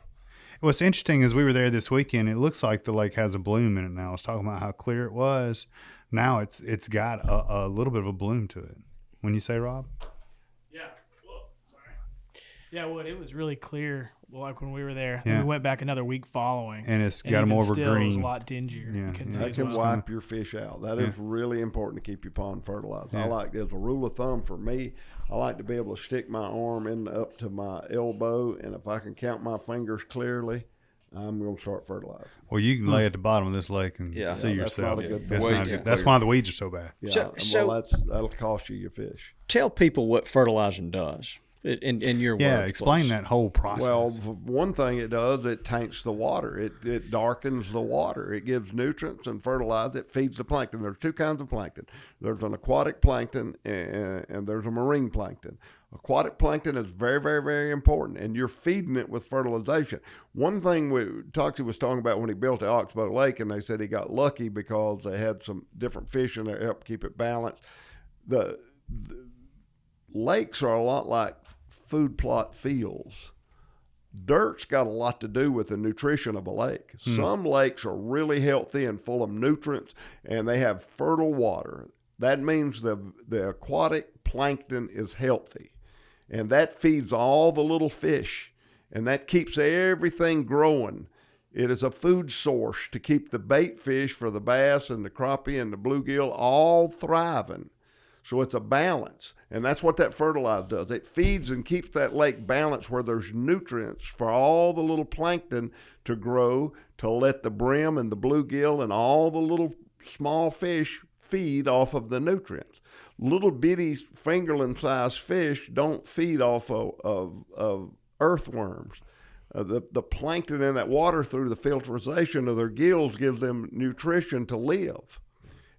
What's interesting is we were there this weekend. It looks like the lake has a bloom in it now. I was talking about how clear it was. Now it's got a little bit of a bloom to it. When you say, Rob? Yeah. Well, sorry. Yeah, well, it was really clear. Like when we were there, Yeah. we went back another week following, And it's got even more of a still, it was a green. lot dingier. Yeah, You couldn't yeah. see That as can well. wipe your fish out. That is really important to keep your pond fertilized. I like, as a rule of thumb for me, I like to be able to stick my arm in up to my elbow, and if I can count my fingers clearly, I'm going to start fertilizing. Well, you can lay at the bottom of this lake and Yeah. see Yeah, that's yourself. not a good That's thing. not Way good. too That's clear. why the weeds are so bad. Yeah, So- well, that'll cost you your fish. Tell people what fertilizing does in your words. Yeah, explain please. that whole process. Well, one thing it does, it taints the water. It darkens the water. It gives nutrients and fertilizer. It feeds the plankton. There's two kinds of plankton. There's an aquatic plankton and there's a marine plankton. Aquatic plankton is very, very, very important, and you're feeding it with fertilization. One thing Toxie was talking about when he built the Oxbow Lake, and they said he got lucky because they had some different fish in there to help keep it balanced. The lakes are a lot like food plot fields. Dirt's got a lot to do with the nutrition of a lake. Some lakes are really healthy and full of nutrients, and they have fertile water. That means the aquatic plankton is healthy, and that feeds all the little fish, and that keeps everything growing. It is a food source to keep the bait fish for the bass and the crappie and the bluegill all thriving. So it's a balance, and that's what that fertilizer does. It feeds and keeps that lake balanced where there's nutrients for all the little plankton to grow, to let the brim and the bluegill and all the little small fish feed off of the nutrients. Little bitty fingerling-sized fish don't feed off of earthworms. The plankton in that water through the filtration of their gills gives them nutrition to live.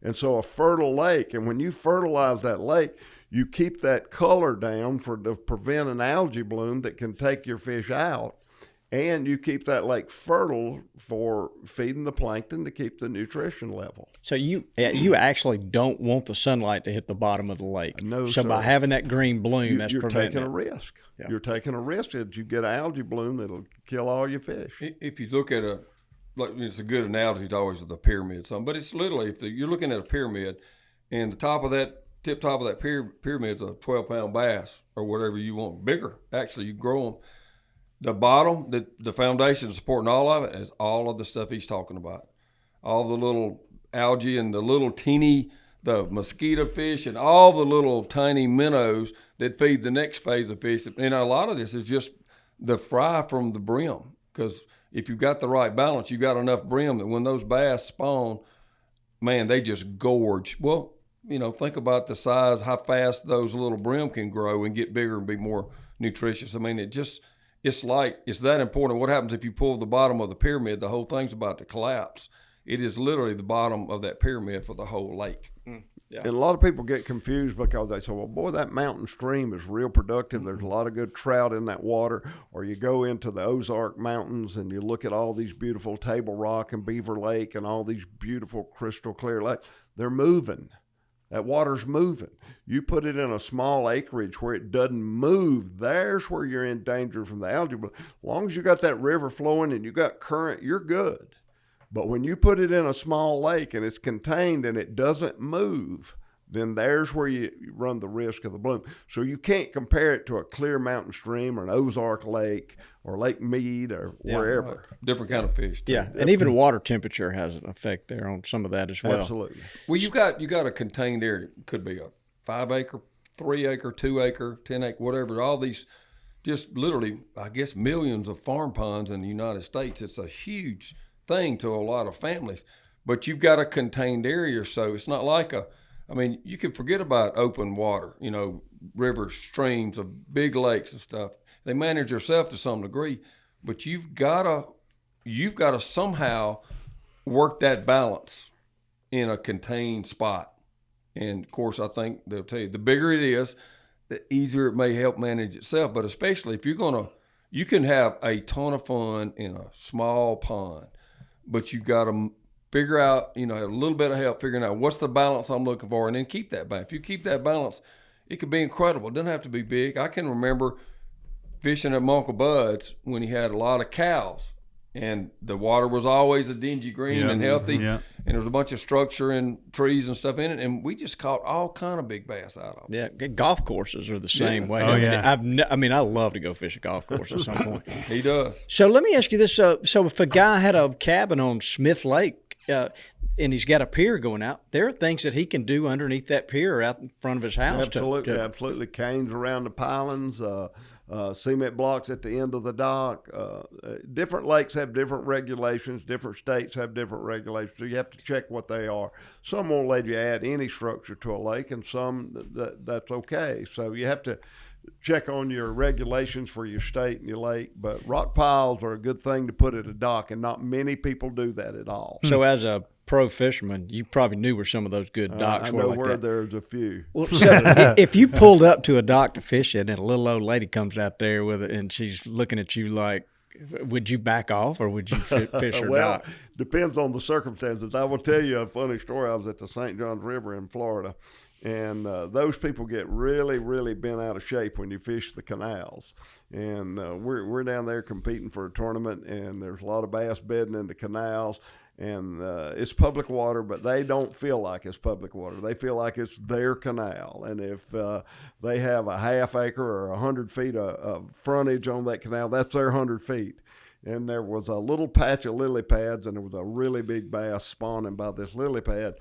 And so a fertile lake, and when you fertilize that lake, you keep that color down to prevent an algae bloom that can take your fish out. and you keep that lake fertile for feeding the plankton to keep the nutrition level. So you actually don't want the sunlight to hit the bottom of the lake. No, so sir. by having that green bloom, that's You're preventing taking it. a risk. Yeah. You're taking a risk that you get algae bloom that'll kill all your fish. If you look at it's a good analogy to always the pyramid, but it's literally, you're looking at a pyramid, and the top of that pyramid's a 12-pound bass or whatever you want, bigger. Actually, you grow them. The bottom, the foundation supporting all of it, is all of the stuff he's talking about. All the little algae and the little the mosquito fish and all the little tiny minnows that feed the next phase of fish. And a lot of this is just the fry from the brim, because if you've got the right balance, you've got enough brim that when those bass spawn, man, they just gorge. Well, think about the size, how fast those little brim can grow and get bigger and be more nutritious. I mean, it's that important. What happens if you pull the bottom of the pyramid? The whole thing's about to collapse. It is literally the bottom of that pyramid for the whole lake. Yeah. And a lot of people get confused because they say, well, boy, that mountain stream is real productive. There's a lot of good trout in that water. Or you go into the Ozark Mountains and you look at all these beautiful Table Rock and Beaver Lake and all these beautiful crystal clear lakes. They're moving. That water's moving. You put it in a small acreage where it doesn't move, there's where you're in danger from the algae. But as long as you got that river flowing and you got current, you're good. But when you put it in a small lake and it's contained and it doesn't move, then there's where you run the risk of the bloom. So you can't compare it to a clear mountain stream or an Ozark Lake or Lake Mead or wherever. Right. Different kind of fish, too. Yeah, and even water temperature has an effect there on some of that as well. Absolutely. Well, you got a contained area. It could be a 5-acre, 3-acre, 2-acre, 10-acre, whatever. All these, just literally, I guess, millions of farm ponds in the United States. It's a huge thing to a lot of families. But you've got a contained area, so it's not like you can forget about open water, rivers, streams, of big lakes and stuff. They manage yourself to some degree, but you've got to somehow work that balance in a contained spot. And of course, I think they'll tell you, the bigger it is, the easier it may help manage itself. But especially if you can have a ton of fun in a small pond, but you've got to figure out, have a little bit of help figuring out what's the balance I'm looking for, and then keep that balance. If you keep that balance, it could be incredible. It doesn't have to be big. I can remember fishing at my Uncle Bud's when he had a lot of cows, and the water was always a dingy green and healthy, and there was a bunch of structure and trees and stuff in it, and we just caught all kind of big bass out of it. Yeah, golf courses are the same way. Oh, I love to go fish a golf course at some point. He does. So let me ask you this: so if a guy had a cabin on Smith Lake, and he's got a pier going out, there are things that he can do underneath that pier out in front of his house. Absolutely. Canes around the pilings, cement blocks at the end of the dock. Different lakes have different regulations. Different states have different regulations. So you have to check what they are. Some won't let you add any structure to a lake, and some that's okay. So you have to check on your regulations for your state and your lake. But rock piles are a good thing to put at a dock, and not many people do that at all. So as a pro fisherman, you probably knew where some of those good docks I were know like where that. there's a few. Well, so if you pulled up to a dock to fish it, and a little old lady comes out there with it, and she's looking at you like, would you back off or would you fish her dock? Depends on the circumstances. I will tell you a funny story. I was at the St. Johns River in Florida, and those people get really, really bent out of shape when you fish the canals. And we're down there competing for a tournament, and there's a lot of bass bedding in the canals. And it's public water, but they don't feel like it's public water. They feel like it's their canal. And if they have a half acre or 100 feet of frontage on that canal, that's their 100 feet. And there was a little patch of lily pads, and there was a really big bass spawning by this lily pad.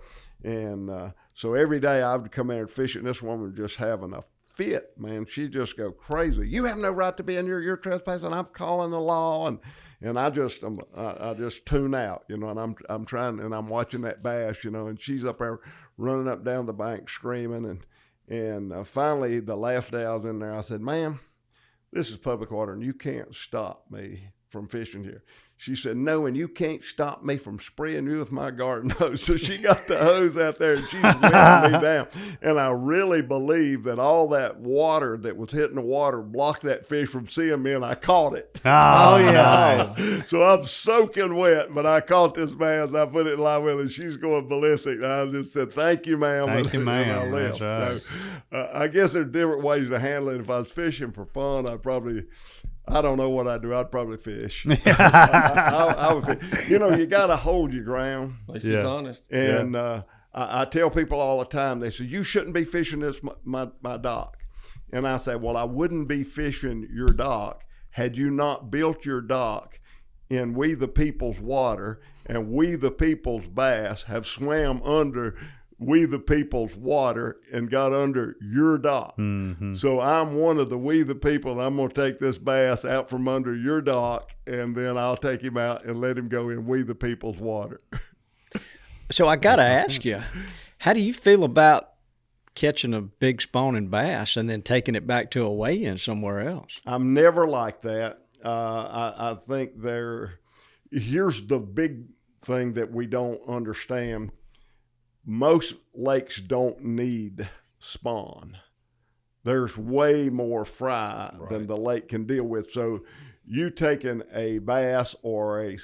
And so every day I would come in and fish it, and this woman was just having a fit, man. She'd just go crazy. You have no right to be in here. You're trespassing. I'm calling the law. And I just tune out, and I'm trying, and I'm watching that bass, and she's up there running up down the bank screaming. And finally, the last day I was in there, I said, ma'am, this is public water, and you can't stop me from fishing here. She said, no, and you can't stop me from spraying you with my garden hose. So she got the hose out there and she's letting me down. And I really believe that all that water that was hitting the water blocked that fish from seeing me, and I caught it. Oh, yeah. nice. So I'm soaking wet, but I caught this bass. I put it in live well, and she's going ballistic. And I just said, thank you, ma'am. Thank you, And ma'am. I left. That's right. So I guess there's different ways to handle it. If I was fishing for fun, I don't know what I'd do. I'd probably fish. I would fish. You got to hold your ground. At least he's honest. And I tell people all the time, they say, you shouldn't be fishing this my dock. And I say, well, I wouldn't be fishing your dock had you not built your dock in we the people's water, and we the people's bass have swam under we the people's water and got under your dock. Mm-hmm. So I'm one of the we the people, and I'm going to take this bass out from under your dock, and then I'll take him out and let him go in we the people's water. So I got to ask you, how do you feel about catching a big spawning bass and then taking it back to a weigh-in somewhere else? I'm never like that. I think here's the big thing that we don't understand. Most lakes don't need spawn. There's way more fry than the lake can deal with. So you taking a bass or a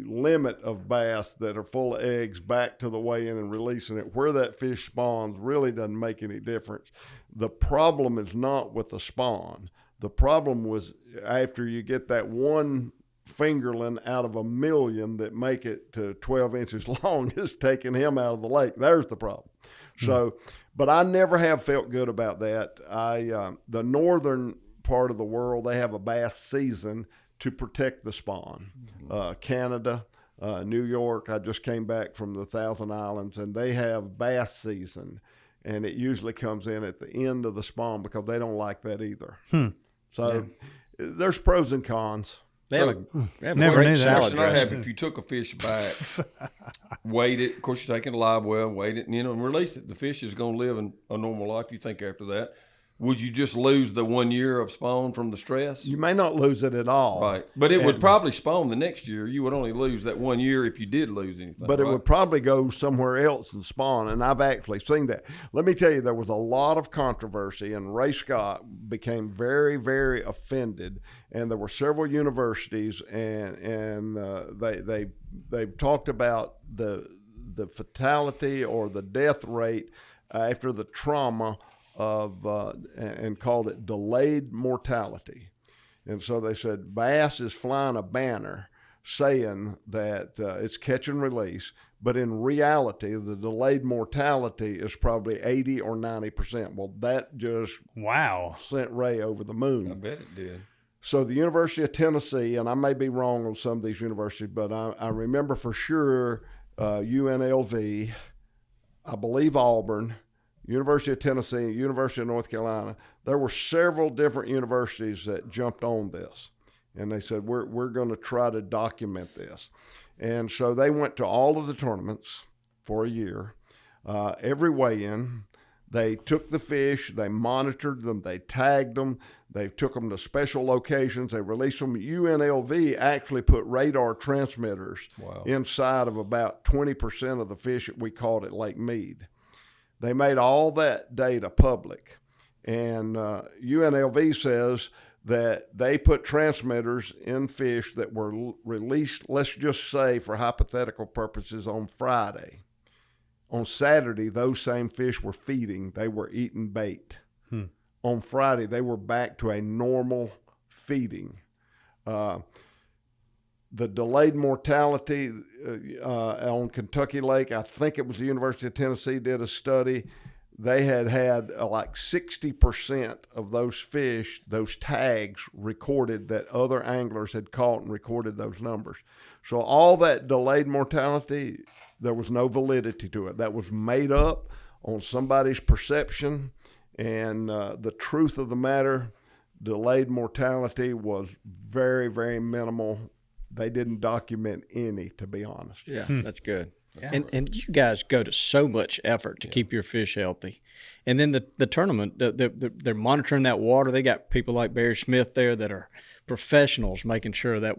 limit of bass that are full of eggs back to the weigh-in and releasing it, where that fish spawns really doesn't make any difference. The problem is not with the spawn. The problem was after you get that one fingerling out of a million that make it to 12 inches long, is taking him out of the lake. There's the problem. So, but I never have felt good about that. The northern part of the world, they have a bass season to protect the spawn. Canada, New York, I just came back from the Thousand Islands, and they have bass season, and it usually comes in at the end of the spawn because they don't like that either. So there's pros and cons. They have a Never great knew that. salad Question I have, dressing. if you took a fish back, weighed it, of course you're taking a live well, weighed it, and release it. The fish is going to live a normal life, you think, after that. Would you just lose the 1 year of spawn from the stress? You may not lose it at all. Right. But it would probably spawn the next year. You would only lose that 1 year if you did lose anything. But it would probably go somewhere else and spawn, and I've actually seen that. Let me tell you, there was a lot of controversy, and Ray Scott became very, very offended, and there were several universities, and they talked about the fatality or the death rate after the trauma of and called it delayed mortality. And so they said bass is flying a banner saying that it's catch and release, but in reality the delayed mortality is probably 80 or 90%. Well, that just sent Ray over the moon. I bet it did. So the University of Tennessee, and I may be wrong on some of these universities, but I remember for sure UNLV, I believe Auburn, University of Tennessee, University of North Carolina. There were several different universities that jumped on this, and they said, we're going to try to document this. And so they went to all of the tournaments for a year, every weigh-in. They took the fish, they monitored them, they tagged them, they took them to special locations, they released them. UNLV actually put radar transmitters inside of about 20% of the fish that we caught at Lake Mead. They made all that data public, and UNLV says that they put transmitters in fish that were released, let's just say for hypothetical purposes, on Friday. On Saturday, those same fish were feeding. They were eating bait. On Friday, they were back to a normal feeding. The delayed mortality on Kentucky Lake, I think it was the University of Tennessee did a study. They had like 60% of those fish, those tags recorded that other anglers had caught and recorded those numbers. So all that delayed mortality, there was no validity to it. That was made up on somebody's perception, and the truth of the matter, delayed mortality was very, very minimal. They didn't document any, to be honest. Yeah, that's good. Yeah. And you guys go to so much effort to keep your fish healthy. And then the tournament, they're monitoring that water. They got people like Barry Smith there that are professionals making sure that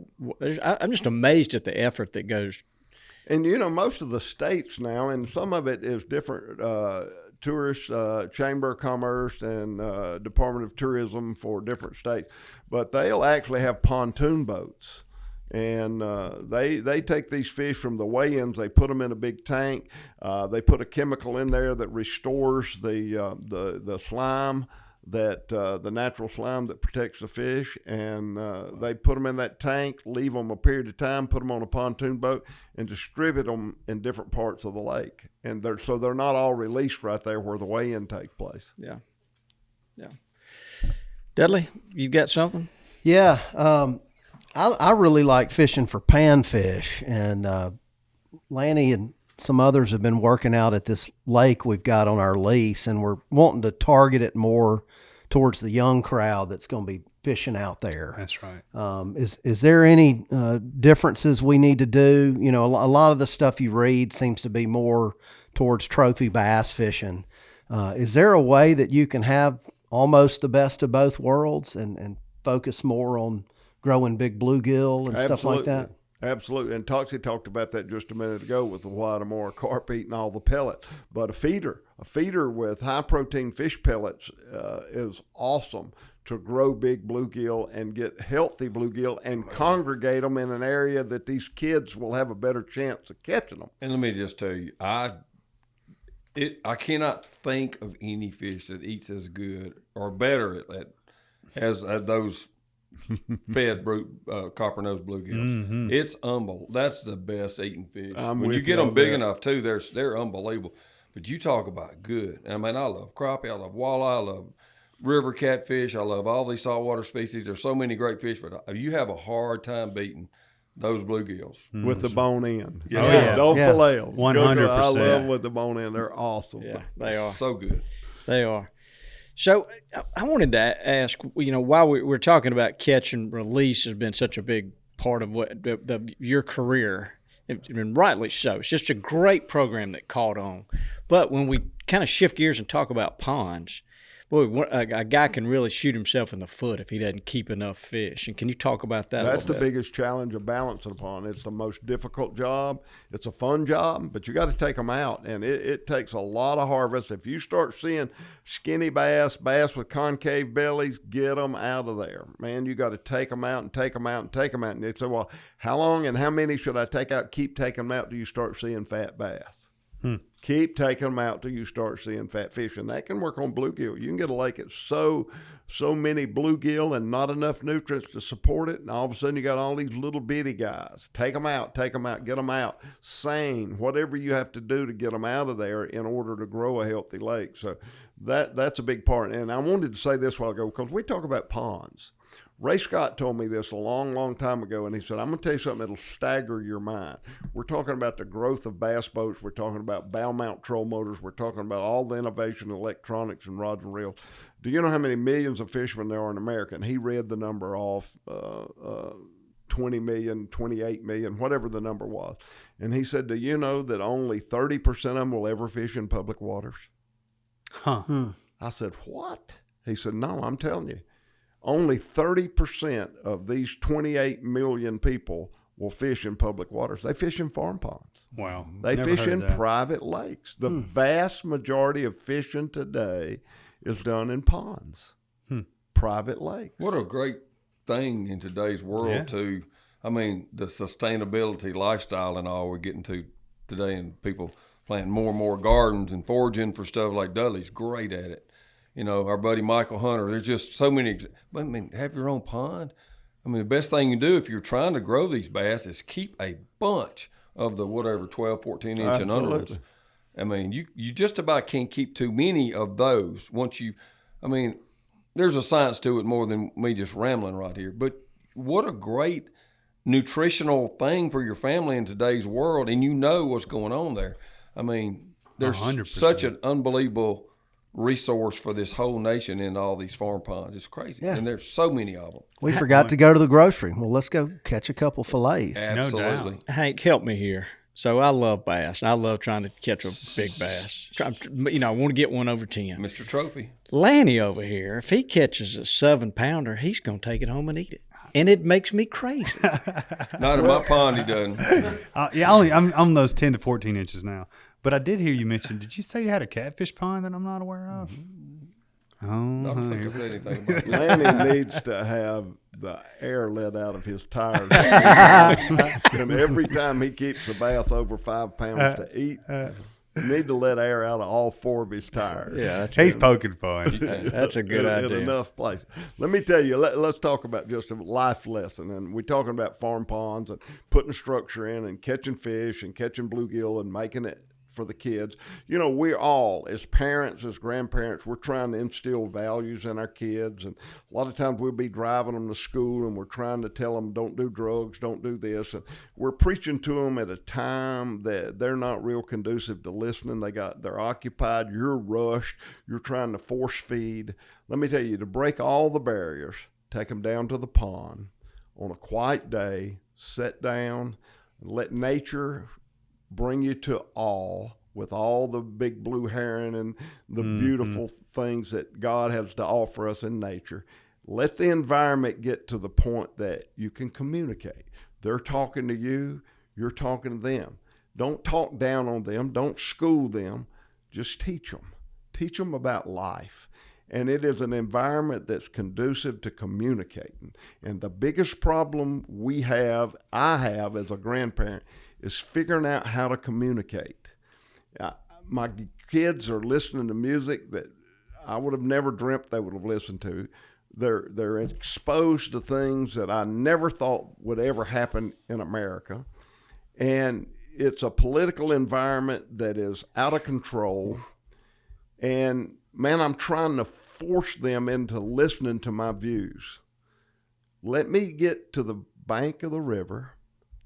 I'm just amazed at the effort that goes. And, most of the states now, and some of it is different, tourist, Chamber of Commerce and Department of Tourism for different states, but they'll actually have pontoon boats. And they take these fish from the weigh-ins, they put them in a big tank, they put a chemical in there that restores the slime, that the natural slime that protects the fish, and they put them in that tank, leave them a period of time, put them on a pontoon boat, and distribute them in different parts of the lake. And they're not all released right there where the weigh-in takes place. Yeah. Dudley, you got something? Yeah. I really like fishing for panfish, and Lanny and some others have been working out at this lake we've got on our lease, and we're wanting to target it more towards the young crowd that's going to be fishing out there. That's right. Is there any differences we need to do? A lot of the stuff you read seems to be more towards trophy bass fishing. Is there a way that you can have almost the best of both worlds and focus more on growing big bluegill and stuff like that? Absolutely. And Toxie talked about that just a minute ago with the Whitemoor carp eating all the pellets. But a feeder with high protein fish pellets is awesome to grow big bluegill and get healthy bluegill and congregate them in an area that these kids will have a better chance of catching them. And let me just tell you, I cannot think of any fish that eats as good or better as those fed copper-nosed bluegills. Mm-hmm. It's unbelievable. That's the best eating fish. When you with get you them on big that. enough too, they're unbelievable. But you talk about good. I mean, I love crappie, I love walleye, I love river catfish, I love all these saltwater species. There's so many great fish, but you have a hard time beating those bluegills. With the bone in. Yes. Oh, yeah. Don't Yeah. fillet them. 100%. I love with the bone in. They're awesome. Yeah, they are. So good. They are. So I wanted to ask, while we're talking about catch and release has been such a big part of what your career, and rightly so. It's just a great program that caught on. But when we kind of shift gears and talk about ponds, boy, a guy can really shoot himself in the foot if he doesn't keep enough fish. And can you talk about that? That's a the little bit? biggest challenge of balancing a pond. It's the most difficult job. It's a fun job, but you got to take them out, and it takes a lot of harvest. If you start seeing skinny bass with concave bellies, get them out of there. Man, you got to take them out and take them out and take them out. And they say, well, how long and how many should I take out? Keep taking them out till you start seeing fat bass. Keep taking them out till you start seeing fat fish, and that can work on bluegill. You can get a lake that's so many bluegill and not enough nutrients to support it, and all of a sudden you got all these little bitty guys. Take them out, get them out. Seine, whatever you have to do to get them out of there in order to grow a healthy lake. So that's a big part. And I wanted to say this a while ago because we talk about ponds. Ray Scott told me this a long, long time ago, and he said, I'm going to tell you something that'll stagger your mind. We're talking about the growth of bass boats. We're talking about bow mount troll motors. We're talking about all the innovation in electronics and rods and reels. Do you know how many millions of fishermen there are in America? And he read the number off, 20 million, 28 million, whatever the number was. And he said, do you know that only 30% of them will ever fish in public waters? Huh. I said, what? He said, no, I'm telling you. Only 30% of these 28 million people will fish in public waters. They fish in farm ponds. Wow. They Never fish heard in of that. private lakes. The vast majority of fishing today is done in ponds, private lakes. What a great thing in today's world, Yeah. too. I mean, the sustainability lifestyle and all we're getting to today, and people planting more and more gardens and foraging for stuff like Dudley's great at it. Our buddy Michael Hunter, there's just so many. I mean, have your own pond. I mean, the best thing you can do if you're trying to grow these bass is keep a bunch of the whatever 12, 14 inch and under ones. I mean, you just about can't keep too many of those there's a science to it more than me just rambling right here. But what a great nutritional thing for your family in today's world, and what's going on there. I mean, there's 100%. such an unbelievable resource for this whole nation in all these farm ponds. It's crazy. Yeah. And there's so many of them. We forgot to go to the grocery. Well, let's go catch a couple fillets. No doubt. Absolutely. Hank, help me here. So I love bass. I love trying to catch a big bass. I want to get one over 10. Mr. Trophy. Lanny over here, if he catches a 7-pounder, he's going to take it home and eat it. and it makes me crazy. Not in my pond, he doesn't. Yeah, I'm those 10 to 14 inches now. But I did hear you mention. Did you say you had a catfish pond that I'm not aware of? Oh, I don't think I said anything about that. Lanny needs to have the air let out of his tires. And every time he keeps the bass over 5 pounds to eat, you need to let air out of all 4 of his tires. Yeah, he's poking fun. that's a good idea. In enough places. Let me tell you, let's talk about just a life lesson. And we're talking about farm ponds and putting structure in and catching fish and catching bluegill and making it for the kids. You know, we're all, as parents, as grandparents, we're trying to instill values in our kids. And a lot of times we'll be driving them to school and we're trying to tell them, don't do drugs, don't do this. And we're preaching to them at a time that they're not real conducive to listening. They're occupied. You're rushed. You're trying to force feed. Let me tell you, to break all the barriers, take them down to the pond on a quiet day, sit down, and let nature bring you to awe with all the big blue heron and the beautiful things that God has to offer us in nature. Let the environment get to the point that you can communicate. They're talking to you, you're talking to them. Don't talk down on them, don't school them, just teach them. Teach them about life. And it is an environment that's conducive to communicating. And the biggest problem I have as a grandparent, is figuring out how to communicate. My kids are listening to music that I would have never dreamt they would have listened to. They're exposed to things that I never thought would ever happen in America. And it's a political environment that is out of control. And man, I'm trying to force them into listening to my views. Let me get to the bank of the river,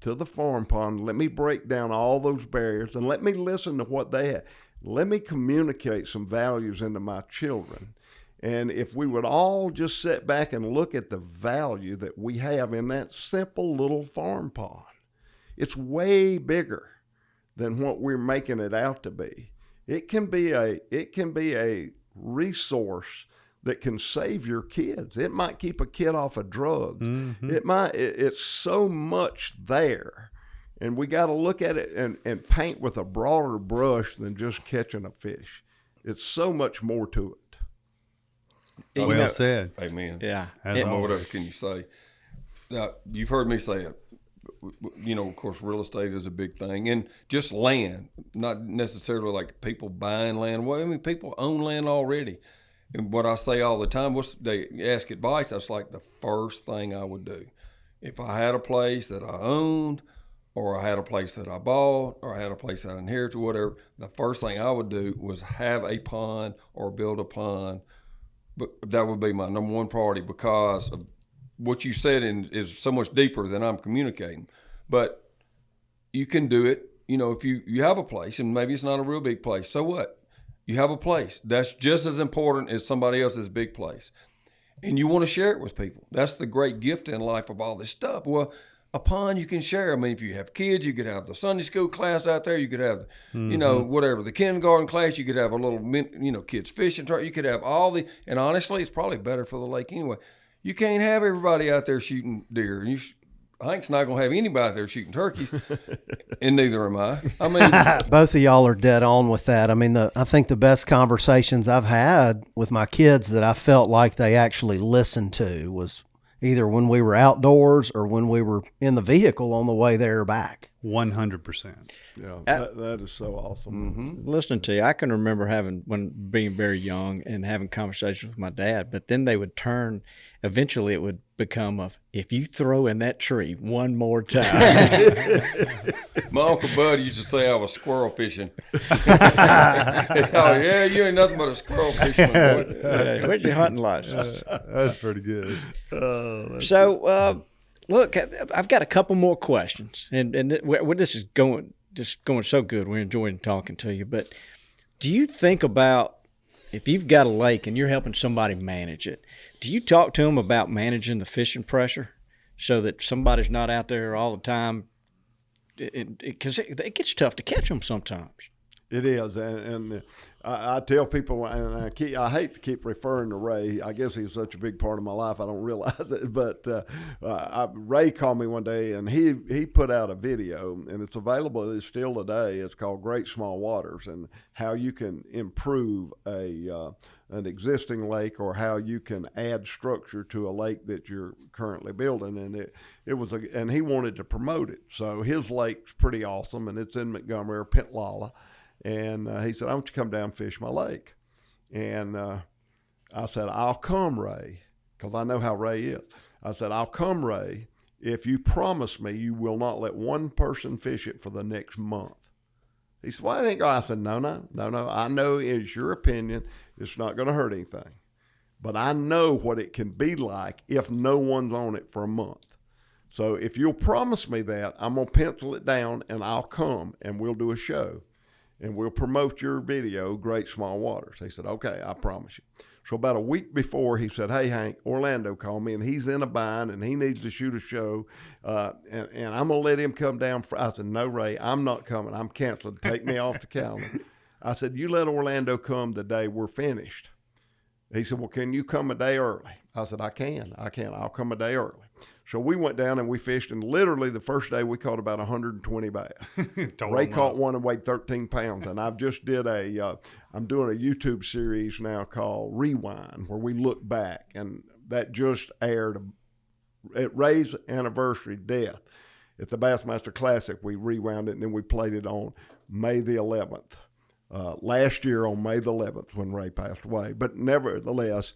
to the farm pond. Let me break down all those barriers and let me listen to what they have. Let me communicate some values into my children. And if we would all just sit back and look at the value that we have in that simple little farm pond, it's way bigger than what we're making it out to be. It can be a resource that can save your kids. It might keep a kid off of drugs. It's so much there. And we got to look at it and paint with a broader brush than just catching a fish. It's so much more to it. Well said. Amen. Yeah. What else can you say? Now, you've heard me say it. You know, of course, real estate is a big thing. And just land, not necessarily like people buying land. Well, I mean, people own land already. And what I say all the time, they ask advice, that's like the first thing I would do. If I had a place that I owned, or I had a place that I bought, or I had a place that I inherited, whatever, the first thing I would do was have a pond or build a pond. But that would be my number one priority, because of what you said is so much deeper than I'm communicating. But you can do it, you know, if you have a place, and maybe it's not a real big place, so what? You have a place. That's just as important as somebody else's big place. And you want to share it with people. That's the great gift in life of all this stuff. Well, a pond you can share. I mean, if you have kids, you could have the Sunday school class out there. You could have, you know, whatever, the kindergarten class. You could have a little, you know, kids fishing. You could have and honestly, it's probably better for the lake anyway. You can't have everybody out there shooting deer. Hank's not going to have anybody out there shooting turkeys, and neither am I. I mean, both of y'all are dead on with that. I mean, I think the best conversations I've had with my kids that I felt like they actually listened to was either when we were outdoors or when we were in the vehicle on the way there or back. 100%. Yeah, that is so awesome. Listening to you, I can remember being very young and having conversations with my dad, but then they would turn, eventually it would become if you throw in that tree one more time. My Uncle Bud used to say I was squirrel fishing. Oh, yeah, you ain't nothing but a squirrel fishing. Where's your hunting license? That's pretty good. So, look, I've got a couple more questions, and this is going so good. We're enjoying talking to you. But do you think about, if you've got a lake and you're helping somebody manage it, do you talk to them about managing the fishing pressure so that somebody's not out there all the time? Because it gets tough to catch them sometimes. It is, and I tell people, and I hate to keep referring to Ray. I guess he's such a big part of my life, I don't realize it. But Ray called me one day, and he put out a video, and it's available. It's still today. It's called Great Small Waters, and how you can improve an existing lake, or how you can add structure to a lake that you're currently building. And it was and he wanted to promote it. So his lake's pretty awesome, and it's in Montgomery or Pentlala. And he said, "I want you to come down and fish my lake." And I said, "I'll come, Ray," because I know how Ray is. I said, "I'll come, Ray, if you promise me you will not let one person fish it for the next month." He said, "Well, it ain't going." I said, No. I know it's your opinion. It's not going to hurt anything. But I know what it can be like if no one's on it for a month. So if you'll promise me that, I'm going to pencil it down, and I'll come, and we'll do a show. And we'll promote your video, Great Small Waters. He said, "Okay, I promise you." So about a week before, he said, "Hey, Hank, Orlando called me, and he's in a bind, and he needs to shoot a show, and I'm going to let him come down." I said, "No, Ray, I'm not coming. I'm canceling. Take me off the calendar." I said, "You let Orlando come the day we're finished." He said, "Well, can you come a day early?" I said, I can. I'll come a day early." So we went down and we fished, and literally the first day we caught about 120 bass. Ray caught one and weighed 13 pounds. And I've just I'm doing a YouTube series now called Rewind, where we look back, and that just aired at Ray's anniversary death at the Bassmaster Classic. We rewound it, and then we played it on May the 11th. Last year on May the 11th when Ray passed away. But nevertheless,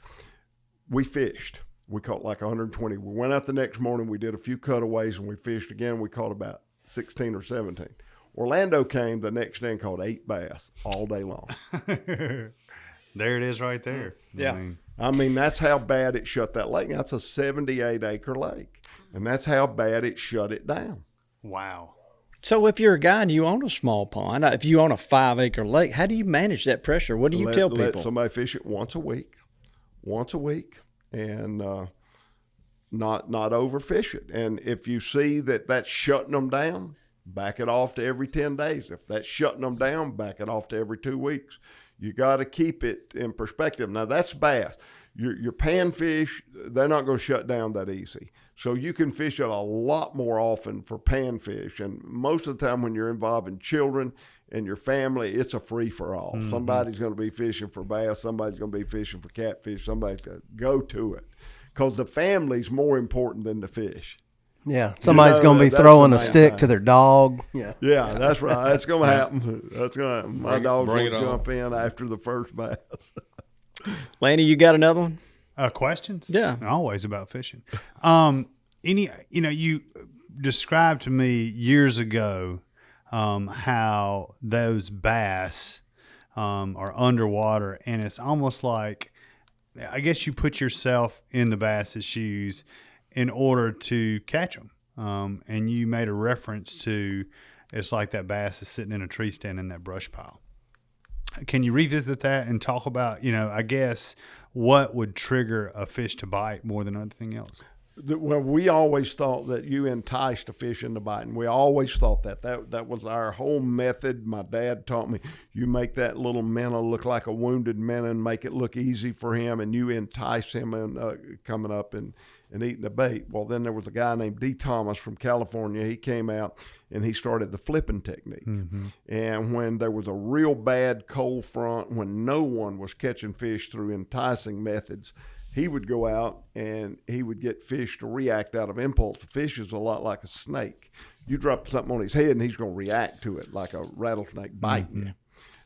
we fished. We caught like 120. We went out the next morning. We did a few cutaways, and we fished again. We caught about 16 or 17. Orlando came the next day and caught 8 bass all day long. There it is right there. Yeah. I mean, that's how bad it shut that lake. That's a 78-acre lake, and that's how bad it shut it down. Wow. So if you're a guy and you own a small pond, if you own a 5-acre lake, how do you manage that pressure? What do you tell people? Let somebody fish it once a week, and not overfish it. And if you see that that's shutting them down, back it off to every 10 days. If that's shutting them down, back it off to every 2 weeks. You got to keep it in perspective. Now, that's bass. Your panfish, they're not going to shut down that easy. So you can fish it a lot more often for panfish. And most of the time when you're involving children and your family, it's a free-for-all. Mm-hmm. Somebody's going to be fishing for bass. Somebody's going to be fishing for catfish. Somebody's going to go to it, because the family's more important than the fish. Yeah, somebody's going to be throwing a stick to their dog. Yeah, that's right. That's going to happen. That's going to happen. My dog's going to jump in after the first bass. Lanny, you got another one? Questions? Yeah. Always about fishing. You described to me years ago how those bass are underwater, and it's almost like, I guess you put yourself in the bass's shoes in order to catch them. And you made a reference to, it's like that bass is sitting in a tree stand in that brush pile. Can you revisit that and talk about, I guess, what would trigger a fish to bite more than anything else? Well, we always thought that you enticed a fish into biting. We always thought that. That was our whole method. My dad taught me, you make that little minnow look like a wounded minnow and make it look easy for him, and you entice him in, coming up and eating the bait. Well, then there was a guy named D. Thomas from California. He came out and he started the flipping technique. Mm-hmm. And when there was a real bad cold front, when no one was catching fish through enticing methods, he would go out and he would get fish to react out of impulse. The fish is a lot like a snake. You drop something on his head and he's going to react to it like a rattlesnake biting you.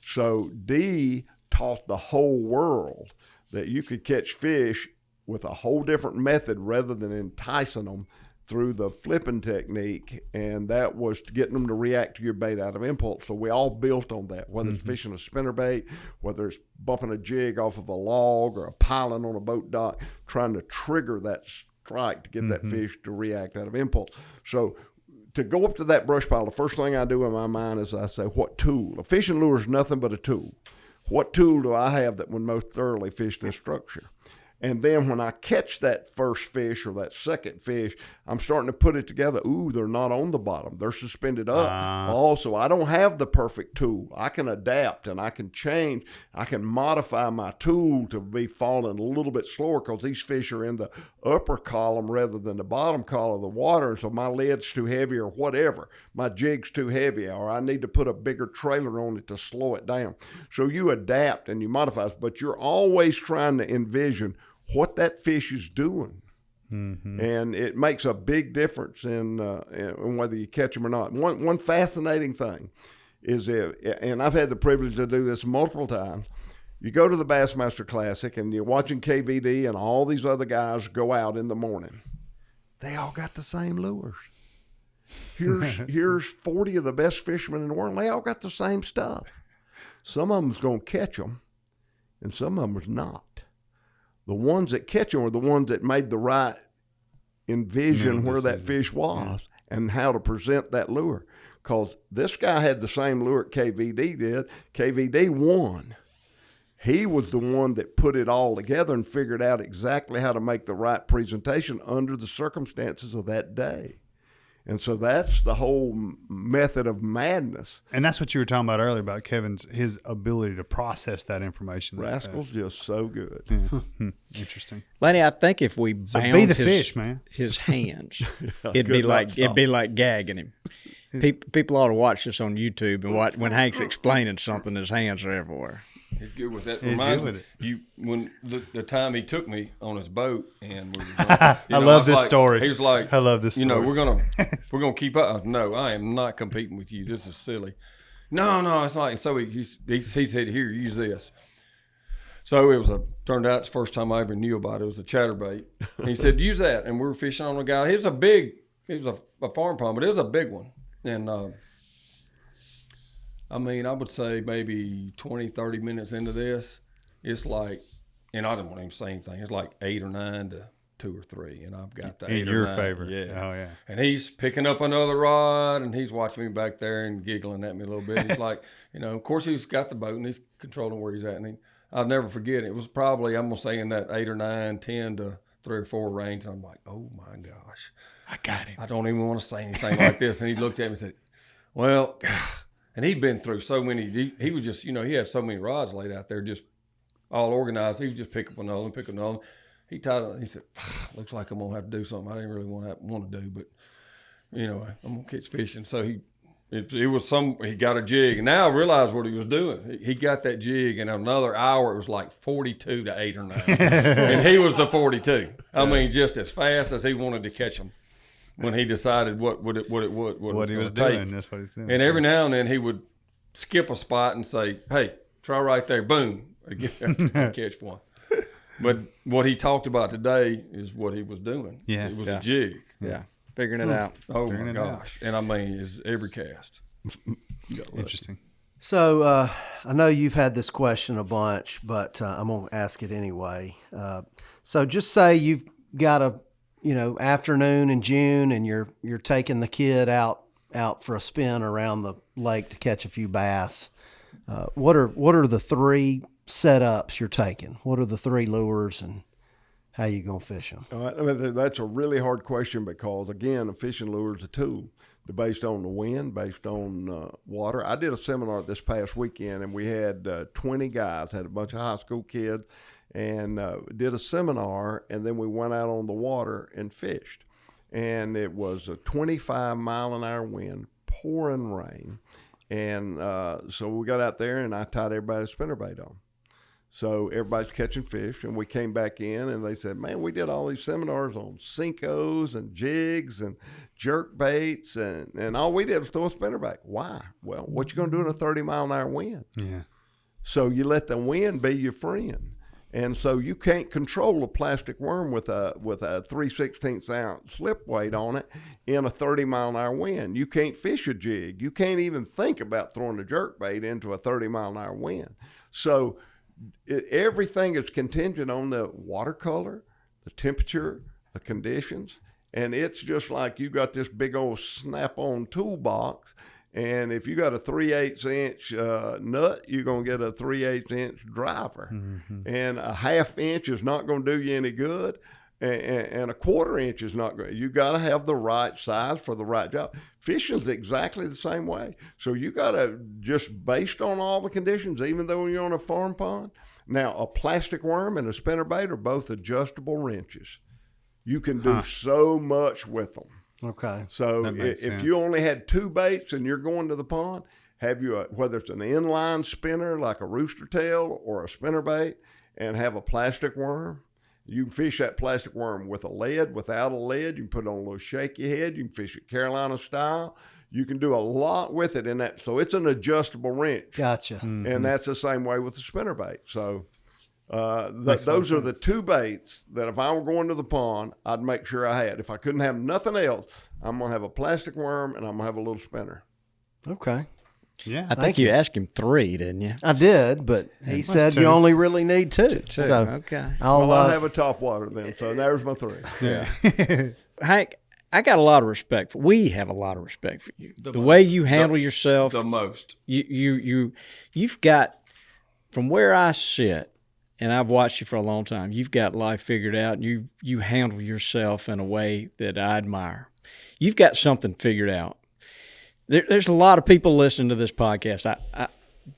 So D taught the whole world that you could catch fish with a whole different method rather than enticing them through the flipping technique, and that was getting them to react to your bait out of impulse. So we all built on that, whether it's fishing a spinnerbait, whether it's bumping a jig off of a log or a piling on a boat dock, trying to trigger that strike to get that fish to react out of impulse. So to go up to that brush pile, the first thing I do in my mind is I say, what tool? A fishing lure is nothing but a tool. What tool do I have that would most thoroughly fish this structure? And then when I catch that first fish or that second fish, I'm starting to put it together. Ooh, they're not on the bottom. They're suspended up. Also, I don't have the perfect tool. I can adapt and I can change. I can modify my tool to be falling a little bit slower because these fish are in the upper column rather than the bottom column of the water. And so my lead's too heavy or whatever. My jig's too heavy, or I need to put a bigger trailer on it to slow it down. So you adapt and you modify, but you're always trying to envision what that fish is doing. Mm-hmm. And it makes a big difference in whether you catch them or not. One fascinating thing is, and I've had the privilege to do this multiple times, you go to the Bassmaster Classic and you're watching KVD and all these other guys go out in the morning. They all got the same lures. Here's 40 of the best fishermen in the world. They all got the same stuff. Some of them's going to catch them, and some of them is not. The ones that catch them are the ones that made the right envision where that fish was and how to present that lure. Because this guy had the same lure at KVD did. KVD won. He was the one that put it all together and figured out exactly how to make the right presentation under the circumstances of that day. And so that's the whole method of madness. And that's what you were talking about earlier about his ability to process that information. Rascal's just so good. Yeah. Interesting. Lanny, I think if we bound be the fish, man. His hands, it'd be like gagging him. People ought to watch this on YouTube and watch when Hank's explaining something. His hands are everywhere. He's good with that. He's Reminds good me, with it. when the time he took me on his boat and we were going, I love this story. He was like, I love this story. we're gonna keep up. No, I am not competing with you. This is silly. No, it's like, so he said, here, use this. So it turned out it's the first time I ever knew about it. It was a chatterbait. And he said, use that. And we were fishing on a guy. It was a farm pond, but it was a big one. And I would say maybe 20, 30 minutes into this, it's like, and I don't want to even say anything, it's like 8 or 9 to 2 or 3, and I've got the 8 or 9. Your favorite. Yeah. Oh, yeah. And he's picking up another rod, and he's watching me back there and giggling at me a little bit. He's like, of course he's got the boat, and he's controlling where he's at. And I'll never forget, it was probably, I'm going to say in that 8 or 9, 10 to 3 or 4 range. I'm like, oh, my gosh. I got him. I don't even want to say anything like this. And he looked at me and said, well, and he'd been through so many, he was just, he had so many rods laid out there, just all organized. He would just pick up another one, He said, looks like I'm going to have to do something I didn't really want to do, but anyway, I'm going to catch fish. And so he got a jig, and now I realize what he was doing. He got that jig, and another hour, it was like 42 to 8 or 9. And he was the 42. I mean, just as fast as he wanted to catch them. When he decided what he was doing, that's what he's doing. And every now and then he would skip a spot and say, "Hey, try right there, boom, again, catch one." But what he talked about today is what he was doing. Yeah, it was a jig. Yeah, figuring it out. Oh my gosh! And is every cast. Interesting. So I know you've had this question a bunch, but I'm gonna ask it anyway. So just say you've got a afternoon in June, and you're taking the kid out for a spin around the lake to catch a few bass. What are the 3 setups you're taking? What are the 3 lures, and how you gonna fish them? That's a really hard question because, again, a fishing lure is a tool. They're based on the wind, based on water. I did a seminar this past weekend, and we had 20 guys, had a bunch of high school kids, and did a seminar, and then we went out on the water and fished. And it was a 25-mile-an-hour wind, pouring rain. And so we got out there, and I tied everybody a spinnerbait on. So everybody's catching fish, and we came back in, and they said, man, we did all these seminars on Cincos and jigs and jerk baits, and all we did was throw a spinnerbait. Why? Well, what you going to do in a 30-mile-an-hour wind? Yeah. So you let the wind be your friend. And so you can't control a plastic worm with a 3/16 ounce slip weight on it in a 30-mile-an-hour wind. You can't fish a jig. You can't even think about throwing a jerk bait into a 30-mile-an-hour wind. So everything is contingent on the watercolor, the temperature, the conditions. And it's just like you got this big old snap-on toolbox, And if you got a 3/8 inch nut, you're going to get a 3/8 inch driver. And a 1/2 inch is not going to do you any good. And a 1/4 inch is not good. You got to have the right size for the right job. Fishing's exactly the same way. So you got to, just based on all the conditions, even though you're on a farm pond. Now, a plastic worm and a spinnerbait are both adjustable wrenches. You can do so much with them. Okay. So That makes if sense. you only had 2 baits and you're going to the pond, have you whether it's an inline spinner like a rooster tail or a spinnerbait, and have a plastic worm. You can fish that plastic worm with a lead, without a lead. You can put it on a little shaky head. You can fish it Carolina style. You can do a lot with it in that. So it's an adjustable wrench. Gotcha. And that's the same way with the spinnerbait. So those are the 2 baits that if I were going to the pond, I'd make sure I had. If I couldn't have nothing else, I'm going to have a plastic worm and I'm going to have a little spinner. Okay. Yeah. I think you asked him 3, didn't you? I did, but he said 2. you only really need 2. Two. So Okay. Well, I'll have a top water then. So there's my 3. Yeah. Hank, I got a lot of respect for. We have a lot of respect for you. The way you handle yourself. The most. You've got, from where I sit, and I've watched you for a long time, you've got life figured out. And you handle yourself in a way that I admire. You've got something figured out. There's a lot of people listening to this podcast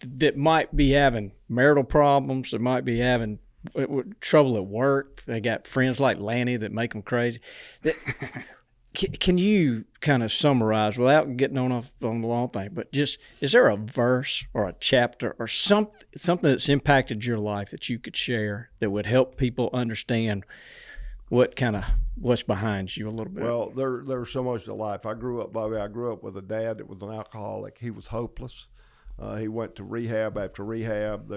that might be having marital problems. That might be having trouble at work. They got friends like Lanny that make them crazy. Can you kind of summarize, without getting on the long thing, but just, is there a verse or a chapter or something that's impacted your life that you could share that would help people understand what's behind you a little bit? Well, there's so much to life. I grew up with a dad that was an alcoholic. He was hopeless. He went to rehab after rehab.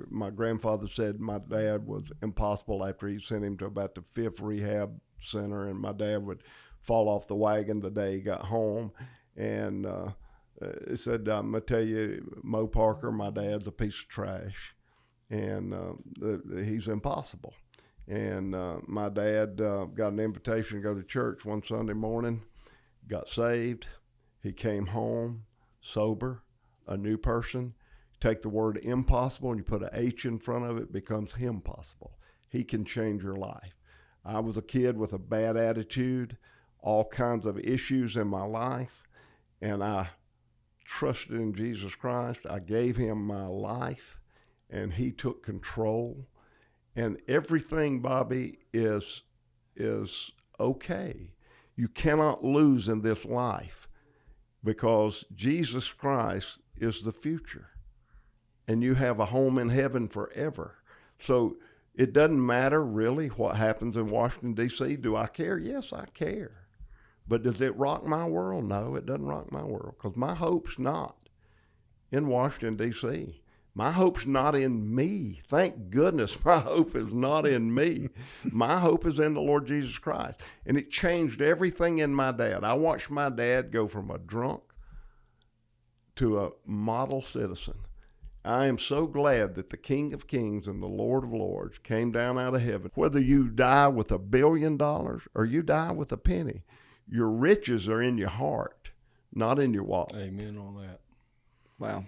My grandfather said my dad was impossible after he sent him to about the 5th rehab center, and my dad would fall off the wagon the day he got home. And he said, I'm going to tell you, Mo Parker, my dad's a piece of trash, and he's impossible. And my dad got an invitation to go to church one Sunday morning, got saved. He came home sober, a new person. Take the word impossible and you put an H in front of it, becomes him possible. He can change your life. I was a kid with a bad attitude, all kinds of issues in my life, and I trusted in Jesus Christ. I gave him my life, and he took control. And everything, Bobby, is okay. You cannot lose in this life because Jesus Christ is the future. And you have a home in heaven forever. So it doesn't matter really what happens in Washington, D.C. Do I care? Yes, I care. But does it rock my world? No, it doesn't rock my world, because my hope's not in Washington, D.C. My hope's not in me. Thank goodness my hope is not in me. My hope is in the Lord Jesus Christ. And it changed everything in my dad. I watched my dad go from a drunk to a model citizen. I am so glad that the King of Kings and the Lord of Lords came down out of heaven. Whether you die with $1 billion or you die with a penny, your riches are in your heart, not in your wallet. Amen on that. Wow.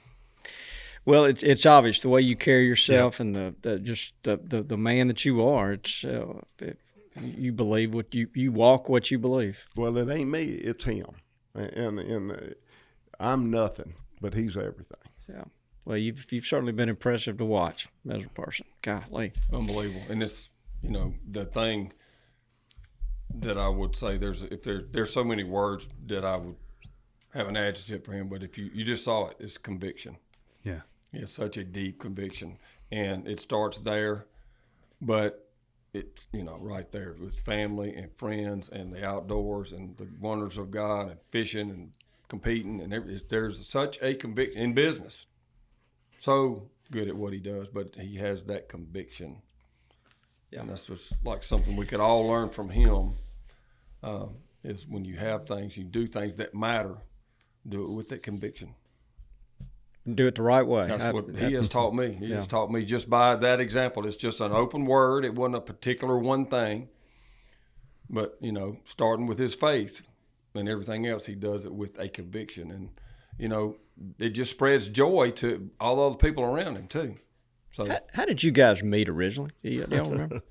Well, it's obvious the way you carry yourself, and the man that you are. It's you believe what you walk what you believe. Well, it ain't me; it's him, and I'm nothing, but he's everything. Yeah. Well, you've certainly been impressive to watch as a person. Golly, Unbelievable. And it's, the thing that I would say, there's so many words that I would have an adjective for him, but if you just saw it, it's conviction. Yeah. It's such a deep conviction, and it starts there, but it's, right there with family and friends and the outdoors and the wonders of God and fishing and competing and everything. There's such a conviction in business. So good at what he does, but he has that conviction. Yeah. And that's just like something we could all learn from him, is when you have things, you do things that matter, do it with that conviction. do it the right way. That's what he has taught me. He has taught me just by that example. It's just an open word. It wasn't a particular one thing. But, starting with his faith and everything else, he does it with a conviction. it just spreads joy to all the other people around him too. So How did you guys meet originally? Do y'all remember?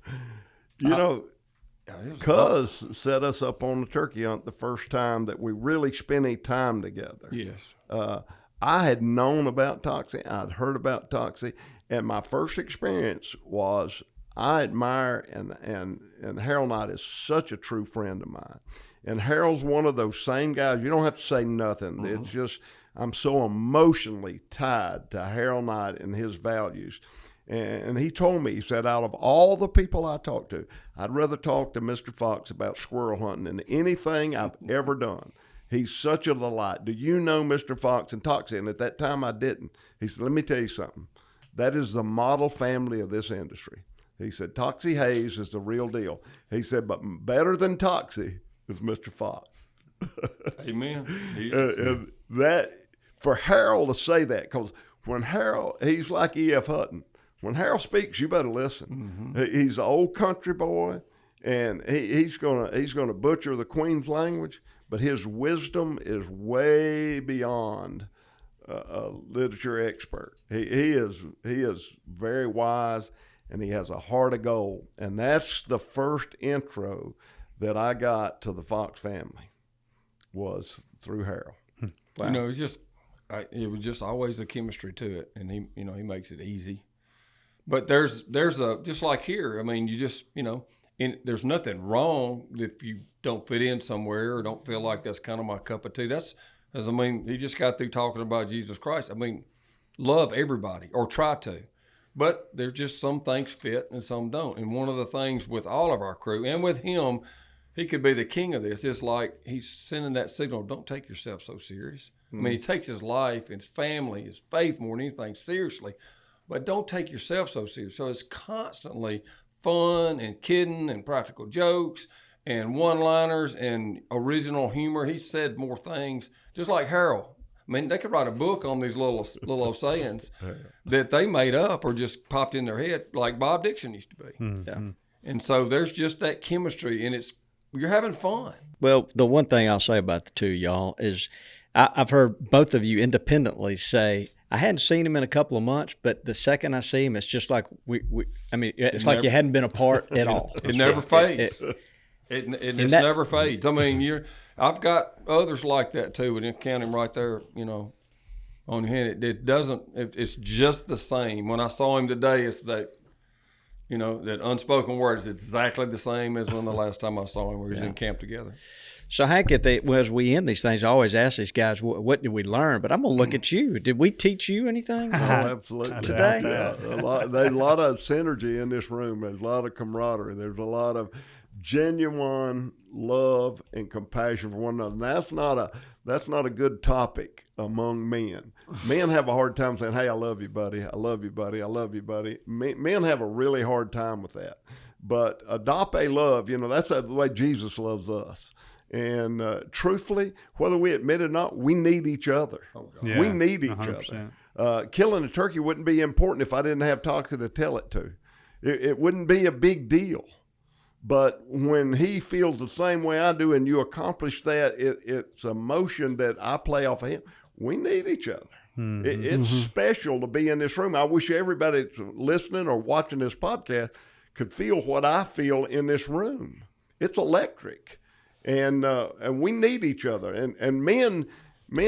Cuz set us up on the turkey hunt the first time that we really spent any time together. yes, I had known about Toxie. I'd heard about Toxie. And my first experience was I admire and Harold Knight is such a true friend of mine. And Harold's one of those same guys. You don't have to say nothing. It's just I'm so emotionally tied to Harold Knight and his values. And he told me, he said, out of all the people I talked to, I'd rather talk to Mr. Fox about squirrel hunting than anything I've ever done. He's such a delight. Do you know Mr. Fox and Toxie? And at that time I didn't. He said, let me tell you something. That is the model family of this industry. He said, Toxie Hayes is the real deal. He said, but better than Toxie is Mr. Fox. amen. And that, for Harold to say that, because when Harold, he's like E.F. Hutton. When Harold speaks, you better listen. He's an old country boy, and he's gonna butcher the Queen's language, but his wisdom is way beyond a literature expert. He is very wise, and he has a heart of gold. And that's the first intro that I got to the Fox family was through Harold. Wow. It was just always a chemistry to it, and he makes it easy. But there's a, just like here, I mean, you just, there's nothing wrong if you don't fit in somewhere or don't feel like that's kind of my cup of tea. He just got through talking about Jesus Christ. I mean, love everybody or try to. But there's just some things fit and some don't. And one of the things with all of our crew and with him, he could be the king of this. It's like he's sending that signal, don't take yourself so serious. I mean, he takes his life, his family, his faith more than anything seriously. But don't take yourself so serious. So it's constantly fun and kidding and practical jokes and one-liners and original humor. He said more things, just like Harold. I mean, they could write a book on these little old sayings that they made up or just popped in their head, like Bob Dixon used to be. Yeah. And so there's just that chemistry, and you're having fun. Well, the one thing I'll say about the two of y'all is I've heard both of you independently say, I hadn't seen him in a couple of months, but the second I see him, it's just like it's like you hadn't been apart at all. It never fades. It never fades. I mean, I've got others like that too, but you count him right there, on your hand. It doesn't. It's just the same. When I saw him today, it's that, that unspoken word is exactly the same as when the last time I saw him. We was in camp together. So Hank, as we end these things, I always ask these guys, what did we learn? But I'm going to look at you. Did we teach you anything absolutely. today? Yeah, there's a lot of synergy in this room. There's a lot of camaraderie. There's a lot of genuine love and compassion for one another. And that's not a good topic among men. Men have a hard time saying, hey, I love you, buddy. I love you, buddy. I love you, buddy. Men have a really hard time with that. But agape love, that's the way Jesus loves us. And truthfully, whether we admit it or not, we need each other. Yeah, we need each 100%. other. Killing a turkey wouldn't be important if I didn't have Toxie to tell it to. It wouldn't be a big deal. But when he feels the same way I do and you accomplish that, it's a motion that I play off of him. We need each other. It's special to be in this room. I wish everybody that's listening or watching this podcast could feel what I feel in this room. It's electric. And we need each other. And men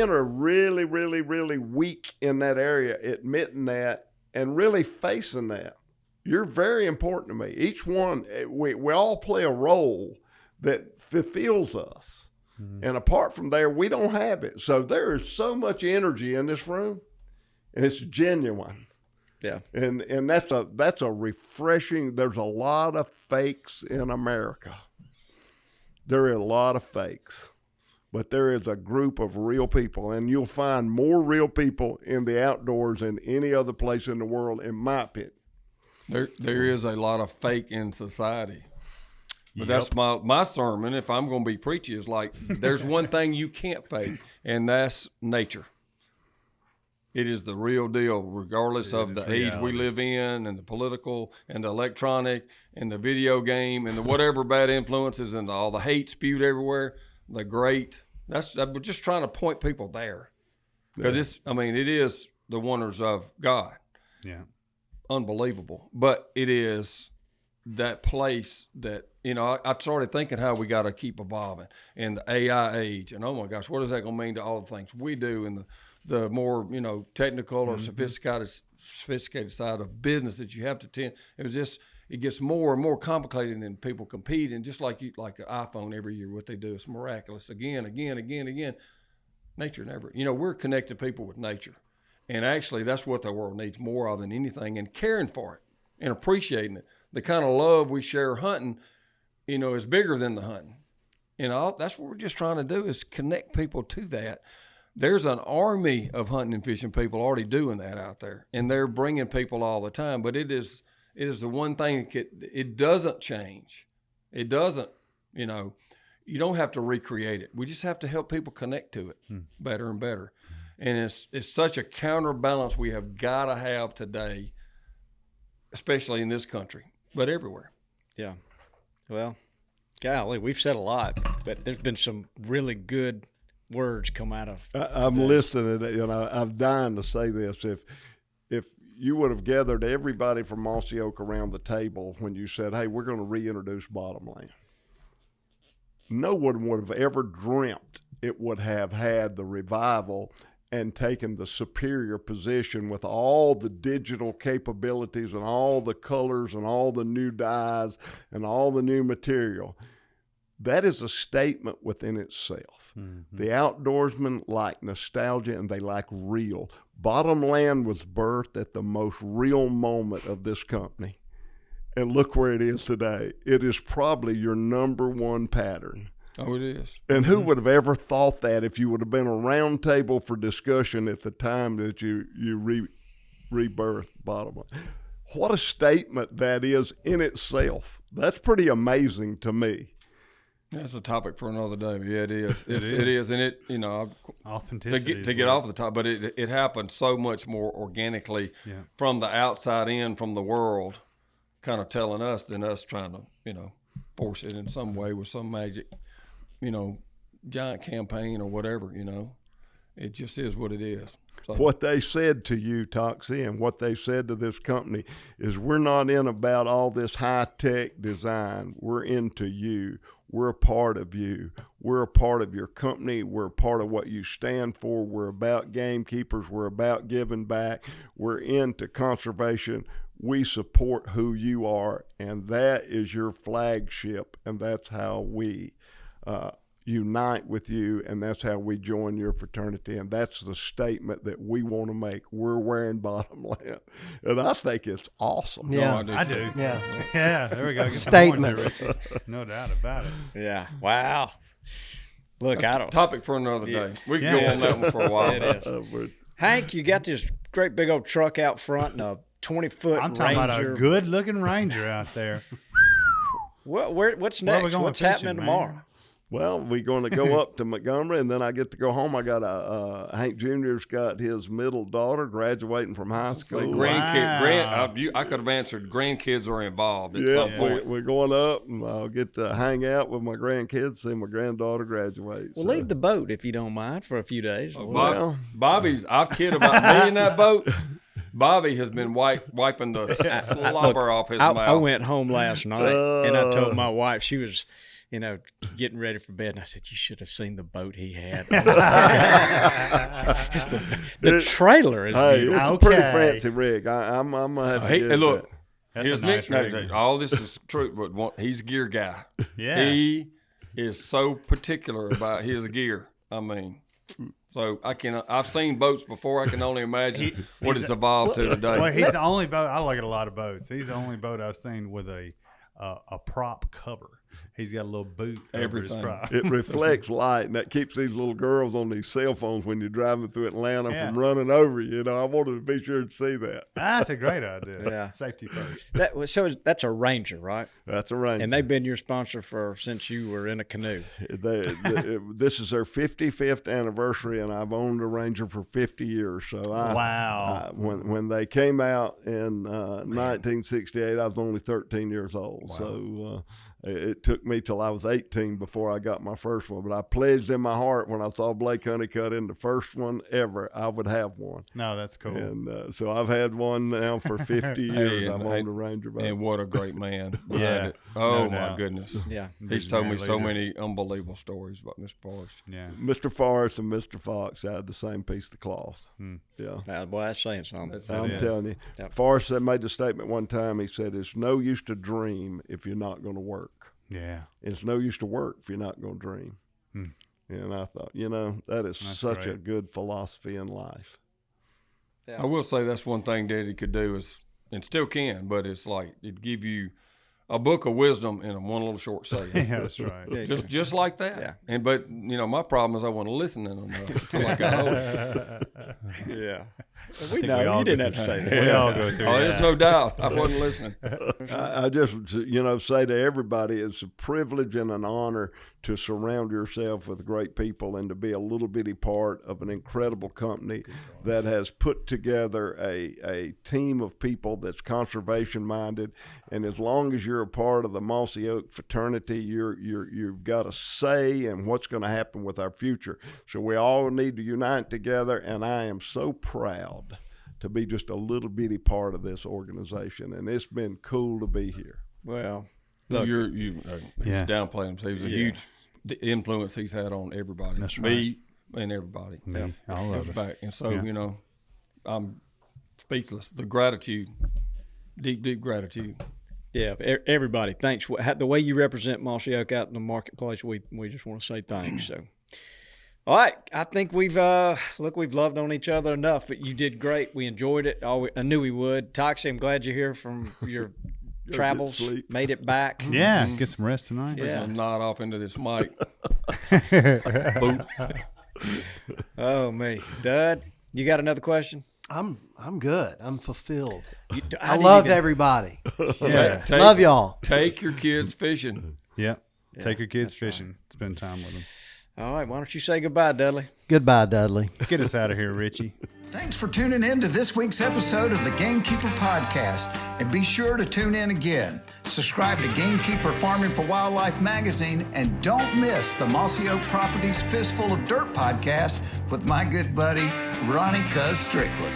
are really, really, really weak in that area, admitting that and really facing that. You're very important to me. Each one, we all play a role that fulfills us. And apart from there, we don't have it. So there is so much energy in this room, and it's genuine. Yeah. And that's a refreshing. There's a lot of fakes in America. There are a lot of fakes, but there is a group of real people, and you'll find more real people in the outdoors than any other place in the world, in my opinion. There is a lot of fake in society. But that's my sermon, if I'm going to be preachy, is like, there's one thing you can't fake, and that's nature. It is the real deal, regardless of the age we live in, and the political, and the electronic, and the video game, and the whatever bad influences, and all the hate spewed everywhere. We're just trying to point people there. because it is the wonders of God. Yeah. Unbelievable. But it is that place that, I started thinking how we got to keep evolving in the AI age. And, oh, my gosh, what is that going to mean to all the things we do and the more, technical or sophisticated side of business that you have to tend. It gets more and more complicated, and people compete. And just like an iPhone every year, what they do is miraculous. Again. Nature never. We're connecting people with nature. And actually, that's what the world needs more of than anything, and caring for it and appreciating it. The kind of love we share hunting, is bigger than the hunting. That's what we're just trying to do is connect people to that. There's an army of hunting and fishing people already doing that out there, and they're bringing people all the time. But it is the one thing it doesn't change. It doesn't, you don't have to recreate it. We just have to help people connect to it better and better. And it's such a counterbalance we have got to have today, especially in this country, but everywhere. Yeah. Well, golly, we've said a lot, but there's been some really good words come out of I'm listening. I'm dying to say this. If you would have gathered everybody from Mossy Oak around the table when you said, hey, we're going to reintroduce Bottomland, no one would have ever dreamt it would have had the revival and taken the superior position with all the digital capabilities and all the colors and all the new dyes and all the new material. That is a statement within itself. Mm-hmm. The outdoorsmen like nostalgia and they like real. Bottomland was birthed at the most real moment of this company. And look where it is today. It is probably your number one pattern. Oh, it is. And who would have ever thought that if you would have been a round table for discussion at the time that you rebirthed Bottomland? What a statement that is in itself. That's pretty amazing to me. That's a topic for another day. Yeah, it is. It is. And authenticity to get off the top, but it happened so much more organically from the outside in, from the world, kind of telling us than us trying to, force it in some way with some magic, giant campaign or whatever, It just is what it is. So. What they said to you, Toxie, and what they said to this company is we're not in about all this high-tech design. We're into you. We're a part of you. We're a part of your company. We're a part of what you stand for. We're about Gamekeepers. We're about giving back. We're into conservation. We support who you are, and that is your flagship, and that's how we unite with you, and that's how we join your fraternity, and that's the statement that we want to make. We're wearing Bottomland, and I think it's awesome. Yeah, I do. Yeah, yeah. There we go. Get statement. There, no doubt about it. Yeah. Wow. Look, I don't. Topic for another day. We can go on that one for a while. It is. Hank, you got this great big old truck out front and a 20-foot I'm talking about a good-looking Ranger out there. What's next? What's happening tomorrow? Well, we're going to go up to Montgomery, and then I get to go home. I got Hank Jr.'s got his middle daughter graduating from high school. I could have answered grandkids are involved at some point. We're going up, and I'll get to hang out with my grandkids, see my granddaughter graduate. Well, leave the boat if you don't mind for a few days. Bobby's, I kid about me in that boat. Bobby has been wiping the slobber off his mouth. I went home last night, and I told my wife, she was getting ready for bed, and I said, you should have seen the boat he had. the trailer is beautiful. It's a pretty fancy rig. I'm going to have to get look, That's his nice nickname, all this is true, but he's a gear guy. Yeah. He is so particular about his gear. I mean, so I've seen boats before. I can only imagine what it's evolved to today. Well, he's the only boat. I look at a lot of boats. He's the only boat I've seen with a prop cover. He's got a little boot over his prop. It reflects light, and that keeps these little girls on these cell phones when you're driving through Atlanta from running over you. I wanted to be sure to see that. That's a great idea. Yeah. Safety first. So that's a Ranger, right? That's a Ranger. And they've been your sponsor since you were in a canoe. This is their 55th anniversary, and I've owned a Ranger for 50 years. So wow. When they came out in 1968, I was only 13 years old. Wow. So It took me till I was 18 before I got my first one, but I pledged in my heart when I saw Blake Honeycutt in the first one ever, I would have one. No, that's cool. And so I've had one now for 50 years. I've owned a Ranger boat. And what a great man. Yeah. Oh, No my doubt. goodness. Yeah. He's told me so Leader. many unbelievable stories about Mr. Forrest. Yeah. Mr. Forrest and Mr. Fox had the same piece of cloth. Yeah. Boy, that's saying something. I'm is. telling you. Yep. Forrest made the statement one time. He said, it's no use to dream if you're not going to work. Yeah. It's no use to work if you're not going to dream. And I thought, that is such a great. good philosophy in life. I will say that's one thing Daddy could do is, and still can, but it's like it'd give you a book of wisdom in one little short saying. Yeah, that's right. Yeah. Just like that. Yeah. But my problem is I wasn't listening enough until I got older. Yeah. We think know. we all You didn't go have to say through that. We all go through Oh, there's that. no doubt. I wasn't listening. I just, say to everybody, it's a privilege and an honor to surround yourself with great people and to be a little bitty part of an incredible company that has put together a team of people that's conservation minded. And as long as you're a part of the Mossy Oak fraternity, you've got a say in what's going to happen with our future. So we all need to unite together, and I am so proud to be just a little bitty part of this organization, and it's been cool to be here. Well, Look, look, he's Yeah. downplaying him. He's a huge influence he's had on everybody. That's Me and everybody. Me, all of us. Back. And so, Yeah. I'm speechless. The gratitude, deep gratitude. yeah, everybody, thanks. The way you represent Mossy Oak out in the marketplace, we just want to say thanks. So, all right, I think we've loved on each other enough. But you did great. We enjoyed it. I knew we would. Toxie, I'm glad you're here from your travels. sleep. Made it back. Yeah, get some rest tonight. Yeah. I'll nod off into this mic. Oh me, Dud, you got another question? I'm good. I'm fulfilled. I didn't love even- everybody. Yeah. Love y'all. Take your kids fishing. Yep. Take your kids fishing. Spend time with them. All right, why don't you say goodbye, Dudley? Goodbye, Dudley. Get us out of here, Richie. Thanks for tuning in to this week's episode of the Gamekeeper Podcast, and be sure to tune in again. Subscribe to Gamekeeper Farming for Wildlife magazine, and don't miss the Mossy Oak Properties Fistful of Dirt podcast with my good buddy, Ronnie Cuz Strickland.